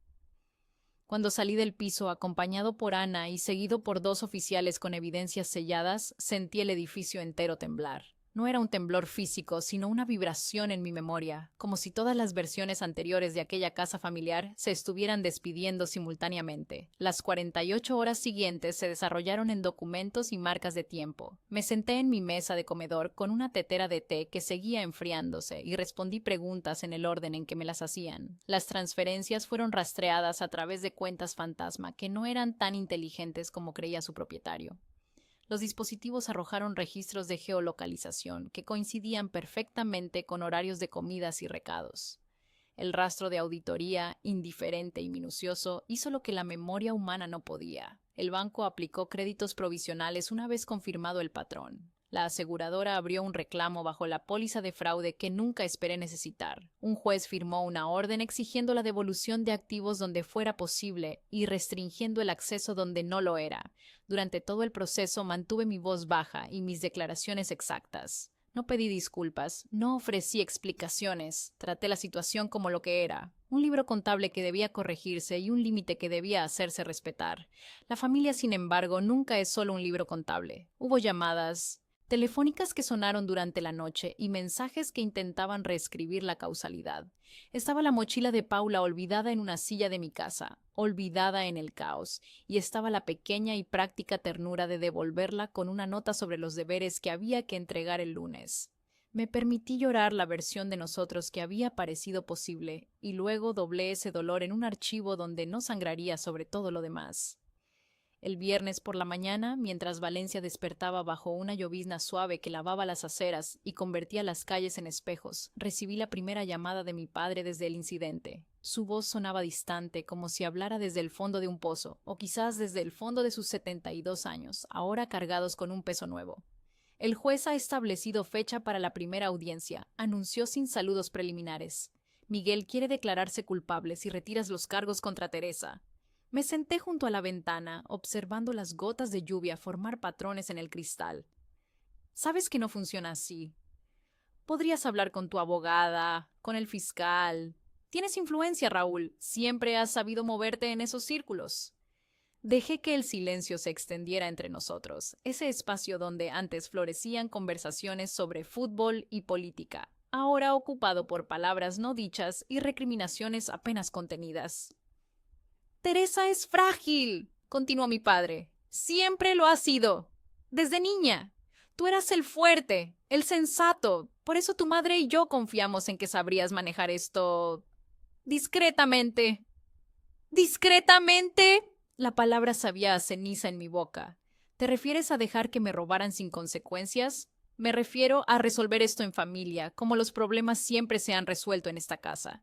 Cuando salí del piso, acompañado por Ana y seguido por 2 oficiales con evidencias selladas, sentí el edificio entero temblar. No era un temblor físico, sino una vibración en mi memoria, como si todas las versiones anteriores de aquella casa familiar se estuvieran despidiendo simultáneamente. Las 48 horas siguientes se desarrollaron en documentos y marcas de tiempo. Me senté en mi mesa de comedor con una tetera de té que seguía enfriándose y respondí preguntas en el orden en que me las hacían. Las transferencias fueron rastreadas a través de cuentas fantasma que no eran tan inteligentes como creía su propietario. Los dispositivos arrojaron registros de geolocalización que coincidían perfectamente con horarios de comidas y recados. El rastro de auditoría, indiferente y minucioso, hizo lo que la memoria humana no podía. El banco aplicó créditos provisionales una vez confirmado el patrón. La aseguradora abrió un reclamo bajo la póliza de fraude que nunca esperé necesitar. Un juez firmó una orden exigiendo la devolución de activos donde fuera posible y restringiendo el acceso donde no lo era. Durante todo el proceso mantuve mi voz baja y mis declaraciones exactas. No pedí disculpas, no ofrecí explicaciones, traté la situación como lo que era, un libro contable que debía corregirse y un límite que debía hacerse respetar. La familia, sin embargo, nunca es solo un libro contable. Hubo llamadas, telefónicas que sonaron durante la noche y mensajes que intentaban reescribir la causalidad. Estaba la mochila de Paula olvidada en una silla de mi casa, olvidada en el caos, y estaba la pequeña y práctica ternura de devolverla con una nota sobre los deberes que había que entregar el lunes. Me permití llorar la versión de nosotros que había parecido posible, y luego doblé ese dolor en un archivo donde no sangraría sobre todo lo demás. El viernes por la mañana, mientras Valencia despertaba bajo una llovizna suave que lavaba las aceras y convertía las calles en espejos, recibí la primera llamada de mi padre desde el incidente. Su voz sonaba distante, como si hablara desde el fondo de un pozo, o quizás desde el fondo de sus 72 años, ahora cargados con un peso nuevo. El juez ha establecido fecha para la primera audiencia, anunció sin saludos preliminares. Miguel quiere declararse culpable si retiras los cargos contra Teresa. Me senté junto a la ventana, observando las gotas de lluvia formar patrones en el cristal. Sabes que no funciona así. Podrías hablar con tu abogada, con el fiscal. Tienes influencia, Raúl. Siempre has sabido moverte en esos círculos. Dejé que el silencio se extendiera entre nosotros, ese espacio donde antes florecían conversaciones sobre fútbol y política, ahora ocupado por palabras no dichas y recriminaciones apenas contenidas. Teresa es frágil, continuó mi padre. Siempre lo ha sido. Desde niña. Tú eras el fuerte, el sensato. Por eso tu madre y yo confiamos en que sabrías manejar esto discretamente. ¿Discretamente? La palabra sabía a ceniza en mi boca. ¿Te refieres a dejar que me robaran sin consecuencias? Me refiero a resolver esto en familia, como los problemas siempre se han resuelto en esta casa.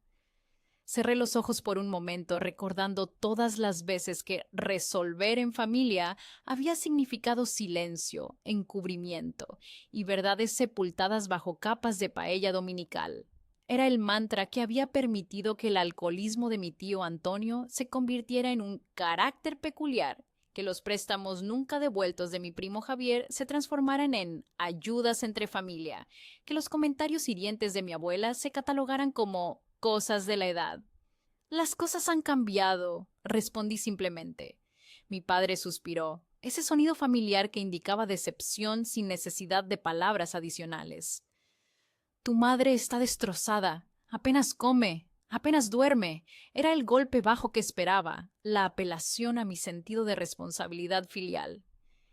Cerré los ojos por un momento, recordando todas las veces que resolver en familia había significado silencio, encubrimiento y verdades sepultadas bajo capas de paella dominical. Era el mantra que había permitido que el alcoholismo de mi tío Antonio se convirtiera en un carácter peculiar, que los préstamos nunca devueltos de mi primo Javier se transformaran en ayudas entre familia, que los comentarios hirientes de mi abuela se catalogaran como cosas de la edad. Las cosas han cambiado, respondí simplemente. Mi padre suspiró, ese sonido familiar que indicaba decepción sin necesidad de palabras adicionales. Tu madre está destrozada, apenas come, apenas duerme. Era el golpe bajo que esperaba, la apelación a mi sentido de responsabilidad filial.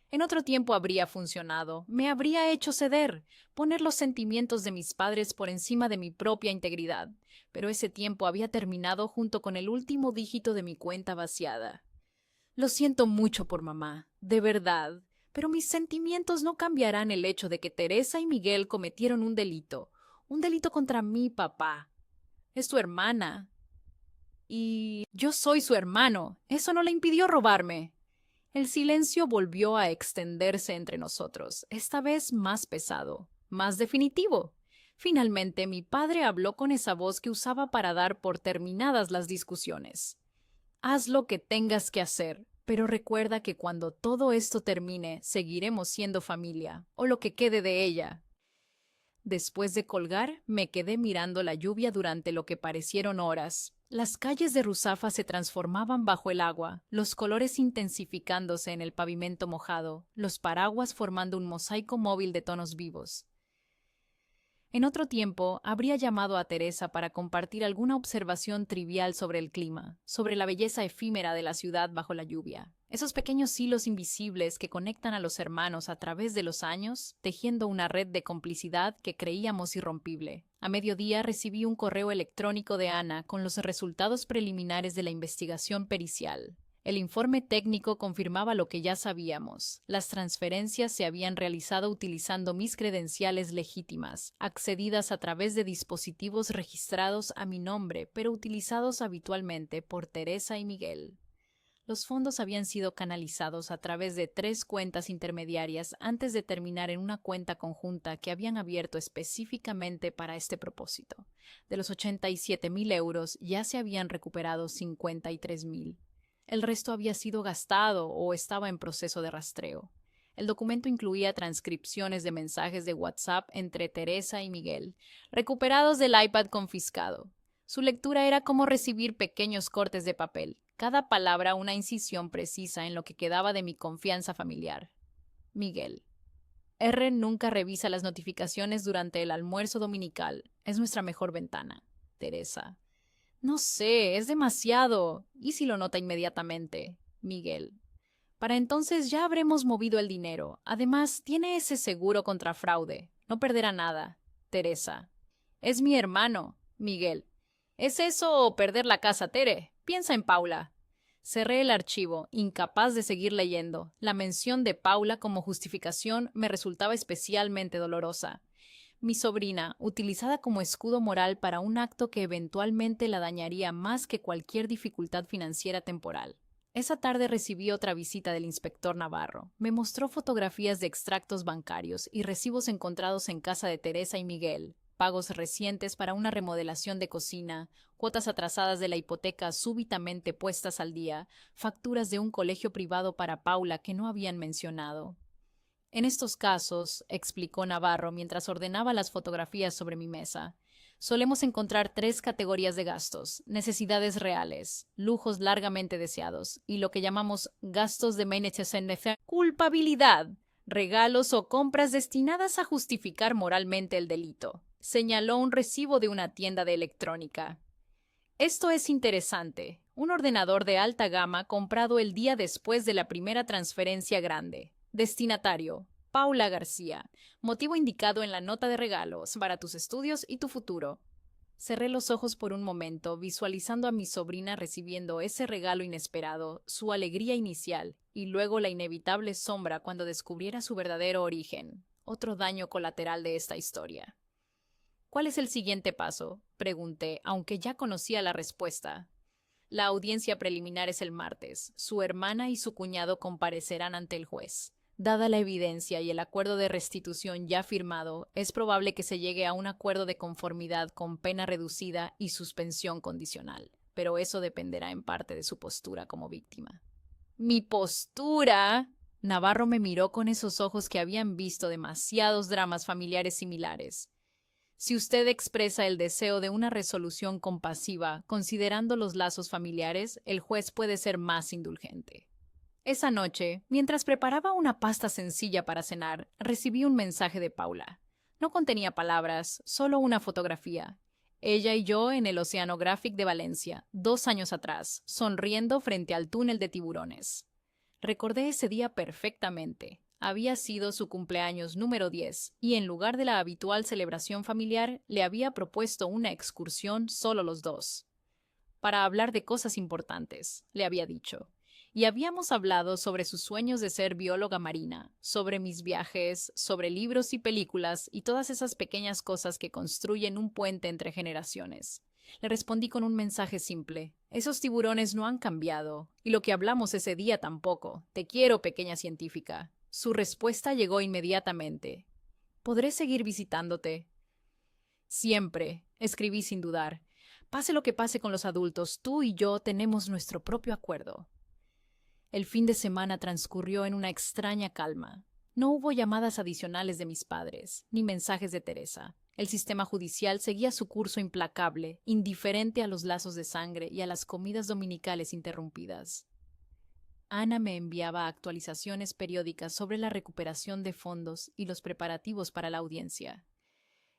En otro tiempo habría funcionado, me habría hecho ceder, poner los sentimientos de mis padres por encima de mi propia integridad, pero ese tiempo había terminado junto con el último dígito de mi cuenta vaciada. Lo siento mucho por mamá, de verdad, pero mis sentimientos no cambiarán el hecho de que Teresa y Miguel cometieron un delito contra mi papá. Es tu hermana. Y yo soy su hermano, eso no le impidió robarme. El silencio volvió a extenderse entre nosotros, esta vez más pesado, más definitivo. Finalmente, mi padre habló con esa voz que usaba para dar por terminadas las discusiones. Haz lo que tengas que hacer, pero recuerda que cuando todo esto termine, seguiremos siendo familia, o lo que quede de ella. Después de colgar, me quedé mirando la lluvia durante lo que parecieron horas. Las calles de Ruzafa se transformaban bajo el agua, los colores intensificándose en el pavimento mojado, los paraguas formando un mosaico móvil de tonos vivos. En otro tiempo, habría llamado a Teresa para compartir alguna observación trivial sobre el clima, sobre la belleza efímera de la ciudad bajo la lluvia. Esos pequeños hilos invisibles que conectan a los hermanos a través de los años, tejiendo una red de complicidad que creíamos irrompible. A mediodía recibí un correo electrónico de Ana con los resultados preliminares de la investigación pericial. El informe técnico confirmaba lo que ya sabíamos. Las transferencias se habían realizado utilizando mis credenciales legítimas, accedidas a través de dispositivos registrados a mi nombre, pero utilizados habitualmente por Teresa y Miguel. Los fondos habían sido canalizados a través de 3 cuentas intermediarias antes de terminar en una cuenta conjunta que habían abierto específicamente para este propósito. De los 87.000 euros ya se habían recuperado 53.000. El resto había sido gastado o estaba en proceso de rastreo. El documento incluía transcripciones de mensajes de WhatsApp entre Teresa y Miguel, recuperados del iPad confiscado. Su lectura era como recibir pequeños cortes de papel, cada palabra una incisión precisa en lo que quedaba de mi confianza familiar. Miguel. R nunca revisa las notificaciones durante el almuerzo dominical. Es nuestra mejor ventana. Teresa. No sé, es demasiado. ¿Y si lo nota inmediatamente? Miguel. Para entonces ya habremos movido el dinero. Además, tiene ese seguro contra fraude. No perderá nada. Teresa. Es mi hermano. Miguel. ¿Es eso o perder la casa, Tere? Piensa en Paula. Cerré el archivo, incapaz de seguir leyendo. La mención de Paula como justificación me resultaba especialmente dolorosa. Mi sobrina, utilizada como escudo moral para un acto que eventualmente la dañaría más que cualquier dificultad financiera temporal. Esa tarde recibí otra visita del inspector Navarro. Me mostró fotografías de extractos bancarios y recibos encontrados en casa de Teresa y Miguel, pagos recientes para una remodelación de cocina, cuotas atrasadas de la hipoteca súbitamente puestas al día, facturas de un colegio privado para Paula que no habían mencionado. En estos casos, explicó Navarro mientras ordenaba las fotografías sobre mi mesa, solemos encontrar tres categorías de gastos: necesidades reales, lujos largamente deseados y lo que llamamos gastos de culpabilidad, regalos o compras destinadas a justificar moralmente el delito. Señaló un recibo de una tienda de electrónica. Esto es interesante. Un ordenador de alta gama comprado el día después de la primera transferencia grande. Destinatario: Paula García. Motivo indicado en la nota de regalos para tus estudios y tu futuro. Cerré los ojos por un momento, visualizando a mi sobrina recibiendo ese regalo inesperado, su alegría inicial, y luego la inevitable sombra cuando descubriera su verdadero origen. Otro daño colateral de esta historia. ¿Cuál es el siguiente paso?, pregunté, aunque ya conocía la respuesta. La audiencia preliminar es el martes. Su hermana y su cuñado comparecerán ante el juez. Dada la evidencia y el acuerdo de restitución ya firmado, es probable que se llegue a un acuerdo de conformidad con pena reducida y suspensión condicional, pero eso dependerá en parte de su postura como víctima. ¿Mi postura? Navarro me miró con esos ojos que habían visto demasiados dramas familiares similares. Si usted expresa el deseo de una resolución compasiva, considerando los lazos familiares, el juez puede ser más indulgente. Esa noche, mientras preparaba una pasta sencilla para cenar, recibí un mensaje de Paula. No contenía palabras, solo una fotografía. Ella y yo en el Oceanographic de Valencia, 2 años atrás, sonriendo frente al túnel de tiburones. Recordé ese día perfectamente. Había sido su cumpleaños número 10 y en lugar de la habitual celebración familiar, le había propuesto una excursión solo los dos. Para hablar de cosas importantes, le había dicho. Y habíamos hablado sobre sus sueños de ser bióloga marina, sobre mis viajes, sobre libros y películas y todas esas pequeñas cosas que construyen un puente entre generaciones. Le respondí con un mensaje simple. Esos tiburones no han cambiado, y lo que hablamos ese día tampoco. Te quiero, pequeña científica. Su respuesta llegó inmediatamente. ¿Podré seguir visitándote? Siempre, escribí sin dudar. Pase lo que pase con los adultos, tú y yo tenemos nuestro propio acuerdo. El fin de semana transcurrió en una extraña calma. No hubo llamadas adicionales de mis padres, ni mensajes de Teresa. El sistema judicial seguía su curso implacable, indiferente a los lazos de sangre y a las comidas dominicales interrumpidas. Ana me enviaba actualizaciones periódicas sobre la recuperación de fondos y los preparativos para la audiencia.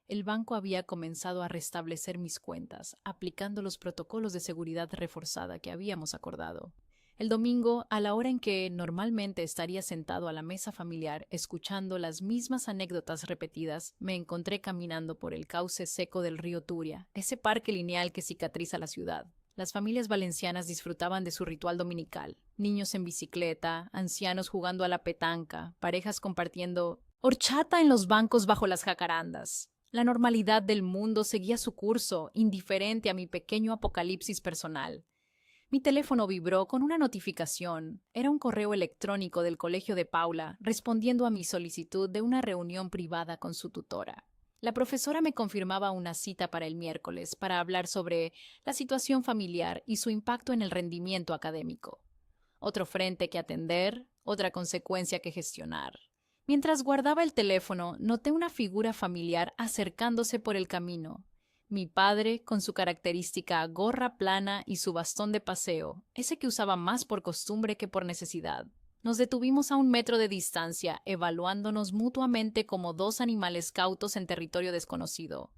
El banco había comenzado a restablecer mis cuentas, aplicando los protocolos de seguridad reforzada que habíamos acordado. El domingo, a la hora en que normalmente estaría sentado a la mesa familiar escuchando las mismas anécdotas repetidas, me encontré caminando por el cauce seco del río Turia, ese parque lineal que cicatriza la ciudad. Las familias valencianas disfrutaban de su ritual dominical. Niños en bicicleta, ancianos jugando a la petanca, parejas compartiendo horchata en los bancos bajo las jacarandas. La normalidad del mundo seguía su curso, indiferente a mi pequeño apocalipsis personal. Mi teléfono vibró con una notificación. Era un correo electrónico del colegio de Paula, respondiendo a mi solicitud de una reunión privada con su tutora. La profesora me confirmaba una cita para el miércoles para hablar sobre la situación familiar y su impacto en el rendimiento académico. Otro frente que atender, otra consecuencia que gestionar. Mientras guardaba el teléfono, noté una figura familiar acercándose por el camino. Mi padre, con su característica gorra plana y su bastón de paseo, ese que usaba más por costumbre que por necesidad. Nos detuvimos a 1 metro de distancia, evaluándonos mutuamente como dos animales cautos en territorio desconocido.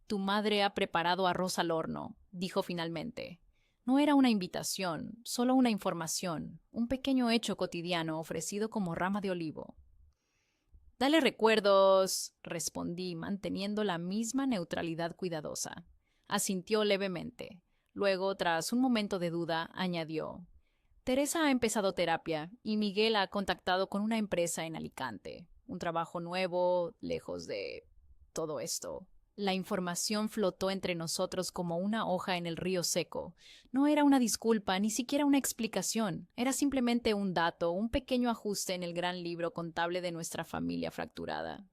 Tu madre ha preparado arroz al horno, dijo finalmente. No era una invitación, solo una información, un pequeño hecho cotidiano ofrecido como rama de olivo. Dale recuerdos, respondí, manteniendo la misma neutralidad cuidadosa. Asintió levemente. Luego, tras un momento de duda, añadió: Teresa ha empezado terapia y Miguel ha contactado con una empresa en Alicante. Un trabajo nuevo, lejos de todo esto. La información flotó entre nosotros como una hoja en el río seco. No era una disculpa, ni siquiera una explicación. Era simplemente un dato, un pequeño ajuste en el gran libro contable de nuestra familia fracturada.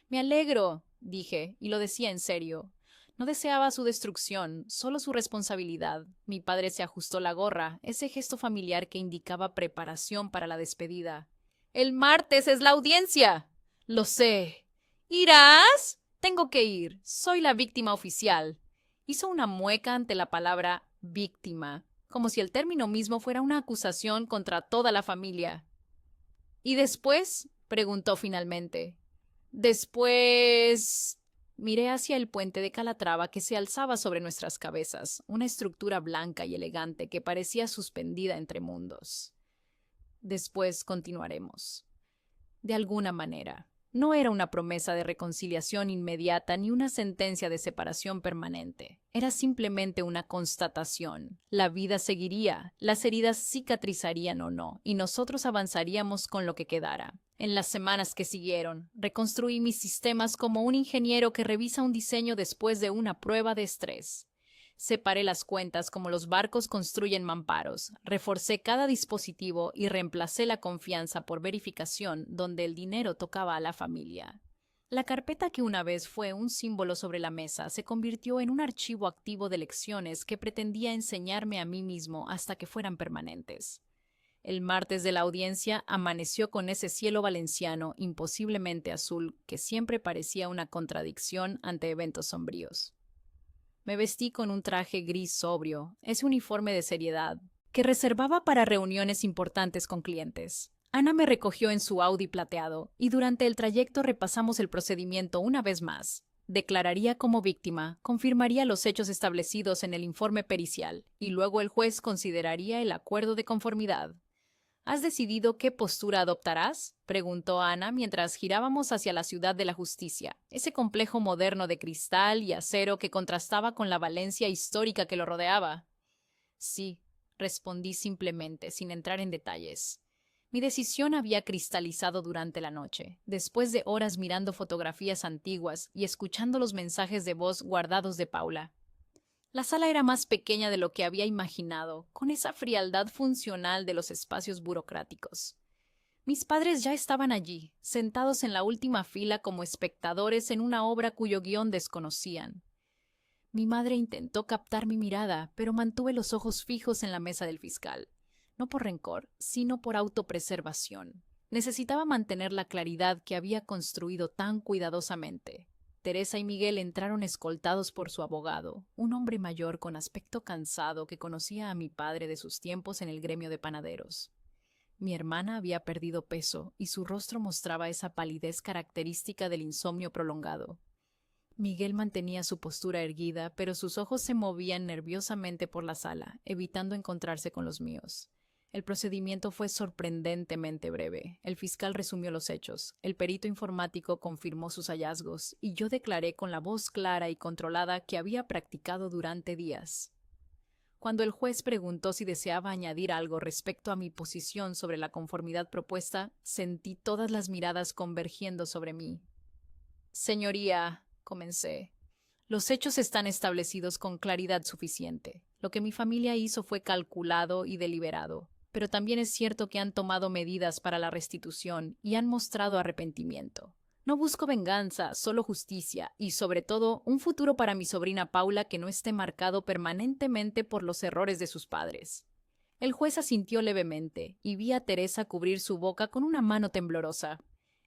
Me alegro, dije, y lo decía en serio. No deseaba su destrucción, solo su responsabilidad. Mi padre se ajustó la gorra, ese gesto familiar que indicaba preparación para la despedida. El martes es la audiencia. Lo sé. ¿Irás? Tengo que ir. Soy la víctima oficial. Hizo una mueca ante la palabra víctima, como si el término mismo fuera una acusación contra toda la familia. ¿Y después? Preguntó finalmente. Después... Miré hacia el puente de Calatrava que se alzaba sobre nuestras cabezas, una estructura blanca y elegante que parecía suspendida entre mundos. Después continuaremos. De alguna manera. No era una promesa de reconciliación inmediata ni una sentencia de separación permanente. Era simplemente una constatación. La vida seguiría, las heridas cicatrizarían o no, y nosotros avanzaríamos con lo que quedara. En las semanas que siguieron, reconstruí mis sistemas como un ingeniero que revisa un diseño después de una prueba de estrés. Separé las cuentas como los barcos construyen mamparos, reforcé cada dispositivo y reemplacé la confianza por verificación donde el dinero tocaba a la familia. La carpeta que una vez fue un símbolo sobre la mesa se convirtió en un archivo activo de lecciones que pretendía enseñarme a mí mismo hasta que fueran permanentes. El martes de la audiencia amaneció con ese cielo valenciano imposiblemente azul que siempre parecía una contradicción ante eventos sombríos. Me vestí con un traje gris sobrio, ese uniforme de seriedad, que reservaba para reuniones importantes con clientes. Ana me recogió en su Audi plateado, y durante el trayecto repasamos el procedimiento una vez más. Declararía como víctima, confirmaría los hechos establecidos en el informe pericial, y luego el juez consideraría el acuerdo de conformidad. ¿Has decidido qué postura adoptarás?, preguntó Ana mientras girábamos hacia la Ciudad de la Justicia, ese complejo moderno de cristal y acero que contrastaba con la Valencia histórica que lo rodeaba. Sí, respondí simplemente, sin entrar en detalles. Mi decisión había cristalizado durante la noche, después de horas mirando fotografías antiguas y escuchando los mensajes de voz guardados de Paula. La sala era más pequeña de lo que había imaginado, con esa frialdad funcional de los espacios burocráticos. Mis padres ya estaban allí, sentados en la última fila como espectadores en una obra cuyo guión desconocían. Mi madre intentó captar mi mirada, pero mantuve los ojos fijos en la mesa del fiscal, no por rencor, sino por autopreservación. Necesitaba mantener la claridad que había construido tan cuidadosamente. Teresa y Miguel entraron escoltados por su abogado, un hombre mayor con aspecto cansado que conocía a mi padre de sus tiempos en el gremio de panaderos. Mi hermana había perdido peso y su rostro mostraba esa palidez característica del insomnio prolongado. Miguel mantenía su postura erguida, pero sus ojos se movían nerviosamente por la sala, evitando encontrarse con los míos. El procedimiento fue sorprendentemente breve. El fiscal resumió los hechos, el perito informático confirmó sus hallazgos, y yo declaré con la voz clara y controlada que había practicado durante días. Cuando el juez preguntó si deseaba añadir algo respecto a mi posición sobre la conformidad propuesta, sentí todas las miradas convergiendo sobre mí. Señoría, comencé. Los hechos están establecidos con claridad suficiente. Lo que mi familia hizo fue calculado y deliberado, pero también es cierto que han tomado medidas para la restitución y han mostrado arrepentimiento. No busco venganza, solo justicia y, sobre todo, un futuro para mi sobrina Paula que no esté marcado permanentemente por los errores de sus padres. El juez asintió levemente y vi a Teresa cubrir su boca con una mano temblorosa.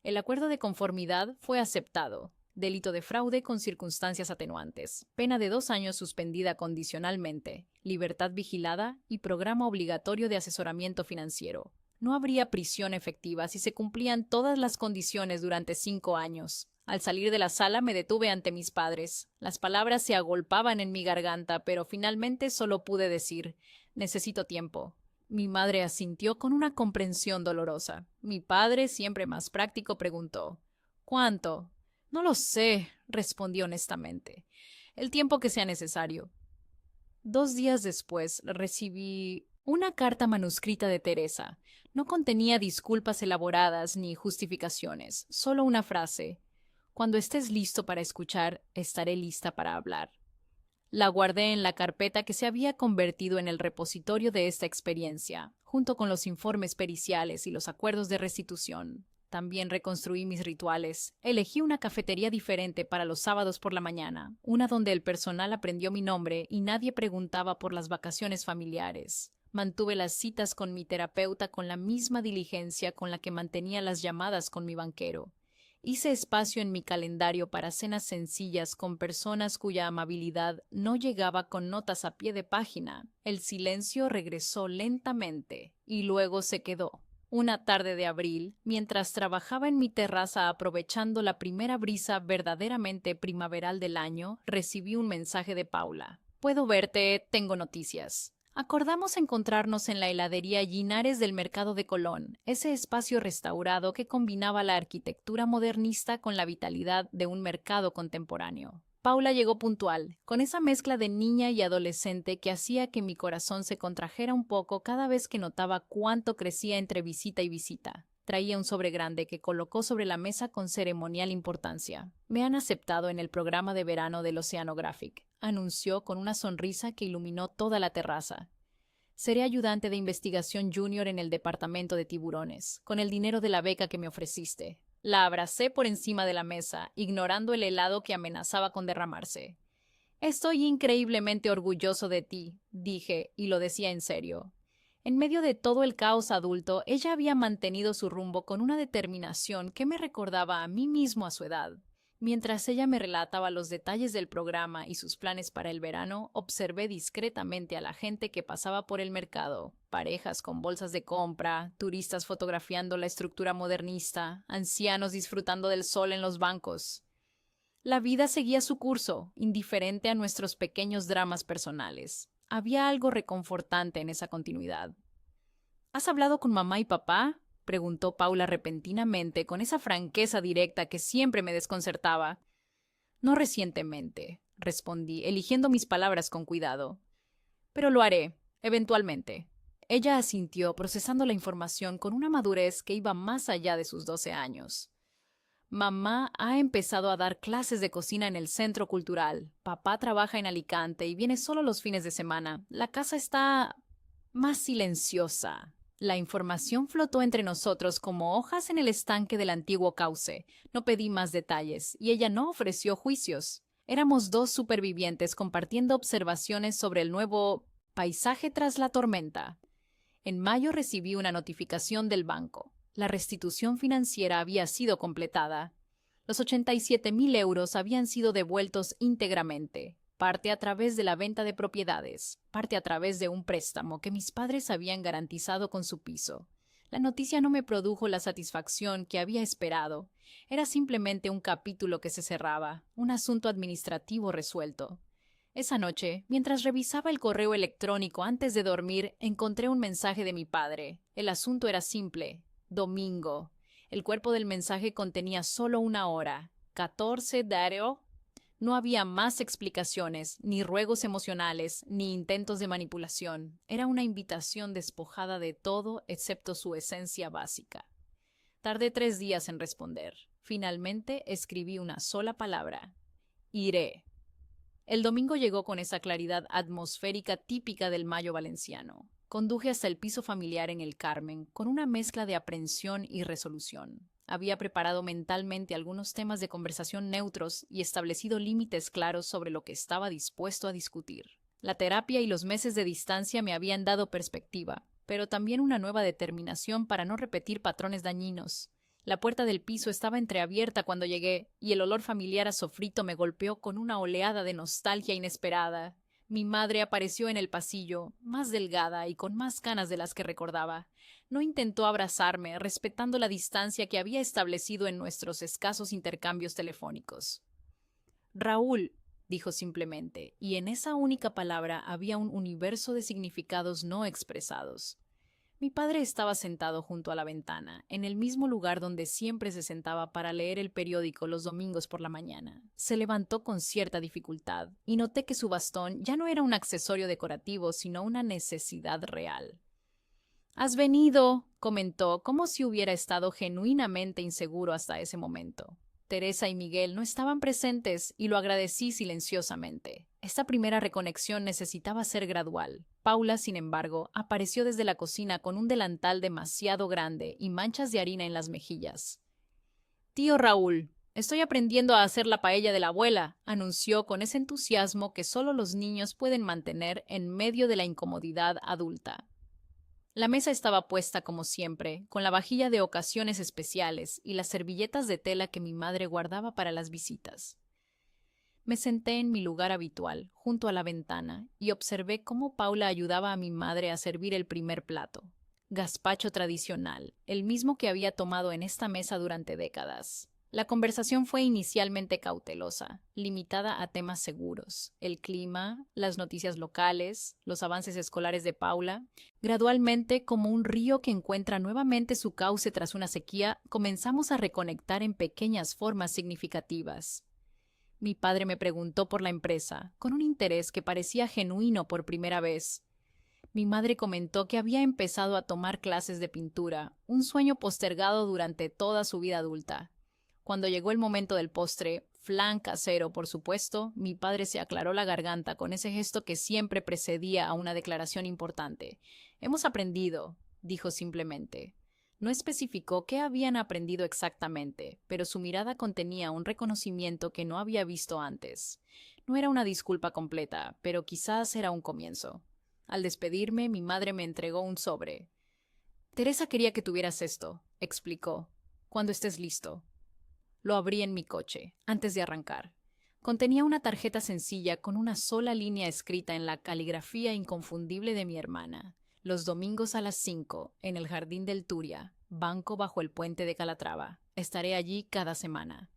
El acuerdo de conformidad fue aceptado. Delito de fraude con circunstancias atenuantes, pena de 2 años suspendida condicionalmente, libertad vigilada y programa obligatorio de asesoramiento financiero. No habría prisión efectiva si se cumplían todas las condiciones durante 5 años. Al salir de la sala me detuve ante mis padres. Las palabras se agolpaban en mi garganta, pero finalmente solo pude decir: necesito tiempo. Mi madre asintió con una comprensión dolorosa. Mi padre, siempre más práctico, preguntó: ¿cuánto? No lo sé, respondí honestamente. El tiempo que sea necesario. 2 días después recibí una carta manuscrita de Teresa. No contenía disculpas elaboradas ni justificaciones, solo una frase: cuando estés listo para escuchar, estaré lista para hablar. La guardé en la carpeta que se había convertido en el repositorio de esta experiencia, junto con los informes periciales y los acuerdos de restitución. También reconstruí mis rituales. Elegí una cafetería diferente para los sábados por la mañana, una donde el personal aprendió mi nombre y nadie preguntaba por las vacaciones familiares. Mantuve las citas con mi terapeuta con la misma diligencia con la que mantenía las llamadas con mi banquero. Hice espacio en mi calendario para cenas sencillas con personas cuya amabilidad no llegaba con notas a pie de página. El silencio regresó lentamente y luego se quedó. Una tarde de abril, mientras trabajaba en mi terraza aprovechando la primera brisa verdaderamente primaveral del año, recibí un mensaje de Paula. Puedo verte, tengo noticias. Acordamos encontrarnos en la heladería Linares del Mercado de Colón, ese espacio restaurado que combinaba la arquitectura modernista con la vitalidad de un mercado contemporáneo. Paula llegó puntual, con esa mezcla de niña y adolescente que hacía que mi corazón se contrajera un poco cada vez que notaba cuánto crecía entre visita y visita. Traía un sobre grande que colocó sobre la mesa con ceremonial importancia. Me han aceptado en el programa de verano del Oceanographic, anunció con una sonrisa que iluminó toda la terraza. Seré ayudante de investigación junior en el departamento de tiburones, con el dinero de la beca que me ofreciste. La abracé por encima de la mesa, ignorando el helado que amenazaba con derramarse. Estoy increíblemente orgulloso de ti, dije, y lo decía en serio. En medio de todo el caos adulto, ella había mantenido su rumbo con una determinación que me recordaba a mí mismo a su edad. Mientras ella me relataba los detalles del programa y sus planes para el verano, observé discretamente a la gente que pasaba por el mercado: parejas con bolsas de compra, turistas fotografiando la estructura modernista, ancianos disfrutando del sol en los bancos. La vida seguía su curso, indiferente a nuestros pequeños dramas personales. Había algo reconfortante en esa continuidad. ¿Has hablado con mamá y papá?, preguntó Paula repentinamente, con esa franqueza directa que siempre me desconcertaba. No recientemente, respondí, eligiendo mis palabras con cuidado. Pero lo haré, eventualmente. Ella asintió, procesando la información con una madurez que iba más allá de sus 12 años. Mamá ha empezado a dar clases de cocina en el Centro Cultural. Papá trabaja en Alicante y viene solo los fines de semana. La casa está más silenciosa. La información flotó entre nosotros como hojas en el estanque del antiguo cauce. No pedí más detalles, y ella no ofreció juicios. Éramos dos supervivientes compartiendo observaciones sobre el nuevo paisaje tras la tormenta. En mayo recibí una notificación del banco. La restitución financiera había sido completada. Los 87.000 euros habían sido devueltos íntegramente. Parte a través de la venta de propiedades, parte a través de un préstamo que mis padres habían garantizado con su piso. La noticia no me produjo la satisfacción que había esperado. Era simplemente un capítulo que se cerraba, un asunto administrativo resuelto. Esa noche, mientras revisaba el correo electrónico antes de dormir, encontré un mensaje de mi padre. El asunto era simple: domingo. El cuerpo del mensaje contenía solo una hora. 14 de... No había más explicaciones, ni ruegos emocionales, ni intentos de manipulación. Era una invitación despojada de todo excepto su esencia básica. Tardé 3 días en responder. Finalmente escribí una sola palabra: iré. El domingo llegó con esa claridad atmosférica típica del mayo valenciano. Conduje hasta el piso familiar en el Carmen, con una mezcla de aprensión y resolución. Había preparado mentalmente algunos temas de conversación neutros y establecido límites claros sobre lo que estaba dispuesto a discutir. La terapia y los meses de distancia me habían dado perspectiva, pero también una nueva determinación para no repetir patrones dañinos. La puerta del piso estaba entreabierta cuando llegué, y el olor familiar a sofrito me golpeó con una oleada de nostalgia inesperada. Mi madre apareció en el pasillo, más delgada y con más canas de las que recordaba. No intentó abrazarme, respetando la distancia que había establecido en nuestros escasos intercambios telefónicos. Raúl, dijo simplemente, y en esa única palabra había un universo de significados no expresados. Mi padre estaba sentado junto a la ventana, en el mismo lugar donde siempre se sentaba para leer el periódico los domingos por la mañana. Se levantó con cierta dificultad, y noté que su bastón ya no era un accesorio decorativo, sino una necesidad real. «Has venido», comentó, como si hubiera estado genuinamente inseguro hasta ese momento. Teresa y Miguel no estaban presentes y lo agradecí silenciosamente. Esta primera reconexión necesitaba ser gradual. Paula, sin embargo, apareció desde la cocina con un delantal demasiado grande y manchas de harina en las mejillas. «Tío Raúl, estoy aprendiendo a hacer la paella de la abuela», anunció con ese entusiasmo que solo los niños pueden mantener en medio de la incomodidad adulta. La mesa estaba puesta como siempre, con la vajilla de ocasiones especiales y las servilletas de tela que mi madre guardaba para las visitas. Me senté en mi lugar habitual, junto a la ventana, y observé cómo Paula ayudaba a mi madre a servir el primer plato. Gazpacho tradicional, el mismo que había tomado en esta mesa durante décadas. La conversación fue inicialmente cautelosa, limitada a temas seguros: el clima, las noticias locales, los avances escolares de Paula. Gradualmente, como un río que encuentra nuevamente su cauce tras una sequía, comenzamos a reconectar en pequeñas formas significativas. Mi padre me preguntó por la empresa, con un interés que parecía genuino por primera vez. Mi madre comentó que había empezado a tomar clases de pintura, un sueño postergado durante toda su vida adulta. Cuando llegó el momento del postre, flan casero, por supuesto, mi padre se aclaró la garganta con ese gesto que siempre precedía a una declaración importante. «Hemos aprendido», dijo simplemente. No especificó qué habían aprendido exactamente, pero su mirada contenía un reconocimiento que no había visto antes. No era una disculpa completa, pero quizás era un comienzo. Al despedirme, mi madre me entregó un sobre. «Teresa quería que tuvieras esto», explicó. «Cuando estés listo». Lo abrí en mi coche, antes de arrancar. Contenía una tarjeta sencilla con una sola línea escrita en la caligrafía inconfundible de mi hermana. «Los domingos a las 5, en el Jardín del Turia, banco bajo el puente de Calatrava. Estaré allí cada semana».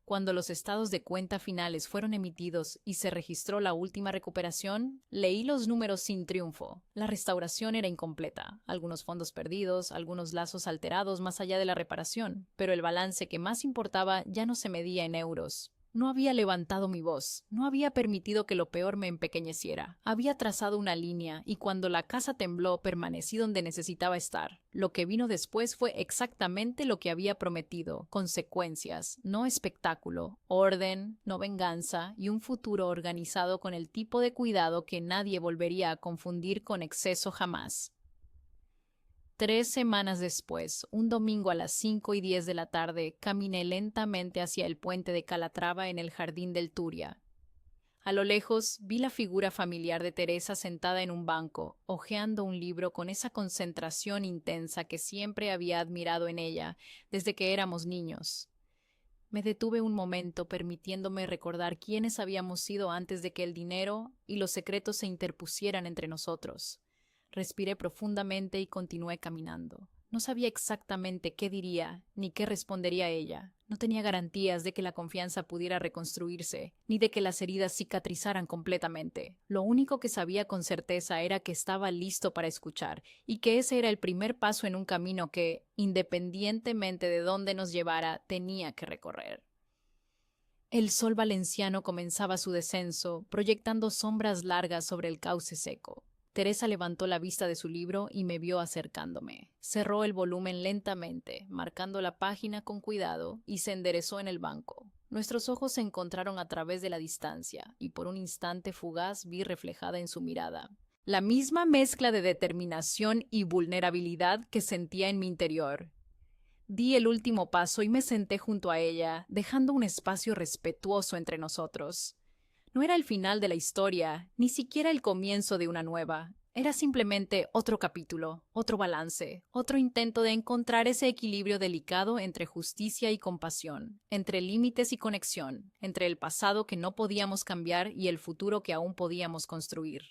Cuando los estados de cuenta finales fueron emitidos y se registró la última recuperación, leí los números sin triunfo. La restauración era incompleta, algunos fondos perdidos, algunos lazos alterados más allá de la reparación, pero el balance que más importaba ya no se medía en euros. No había levantado mi voz, no había permitido que lo peor me empequeñeciera. Había trazado una línea y cuando la casa tembló permanecí donde necesitaba estar. Lo que vino después fue exactamente lo que había prometido: consecuencias, no espectáculo, orden, no venganza, y un futuro organizado con el tipo de cuidado que nadie volvería a confundir con exceso jamás. 3 semanas después, un domingo a las 5:10 de la tarde, caminé lentamente hacia el puente de Calatrava en el Jardín del Turia. A lo lejos vi la figura familiar de Teresa sentada en un banco, hojeando un libro con esa concentración intensa que siempre había admirado en ella desde que éramos niños. Me detuve un momento, permitiéndome recordar quiénes habíamos sido antes de que el dinero y los secretos se interpusieran entre nosotros. Respiré profundamente y continué caminando. No sabía exactamente qué diría, ni qué respondería ella. No tenía garantías de que la confianza pudiera reconstruirse, ni de que las heridas cicatrizaran completamente. Lo único que sabía con certeza era que estaba listo para escuchar, y que ese era el primer paso en un camino que, independientemente de dónde nos llevara, tenía que recorrer. El sol valenciano comenzaba su descenso, proyectando sombras largas sobre el cauce seco. Teresa levantó la vista de su libro y me vio acercándome. Cerró el volumen lentamente, marcando la página con cuidado, y se enderezó en el banco. Nuestros ojos se encontraron a través de la distancia, y por un instante fugaz vi reflejada en su mirada la misma mezcla de determinación y vulnerabilidad que sentía en mi interior. Di el último paso y me senté junto a ella, dejando un espacio respetuoso entre nosotros. No era el final de la historia, ni siquiera el comienzo de una nueva. Era simplemente otro capítulo, otro balance, otro intento de encontrar ese equilibrio delicado entre justicia y compasión, entre límites y conexión, entre el pasado que no podíamos cambiar y el futuro que aún podíamos construir.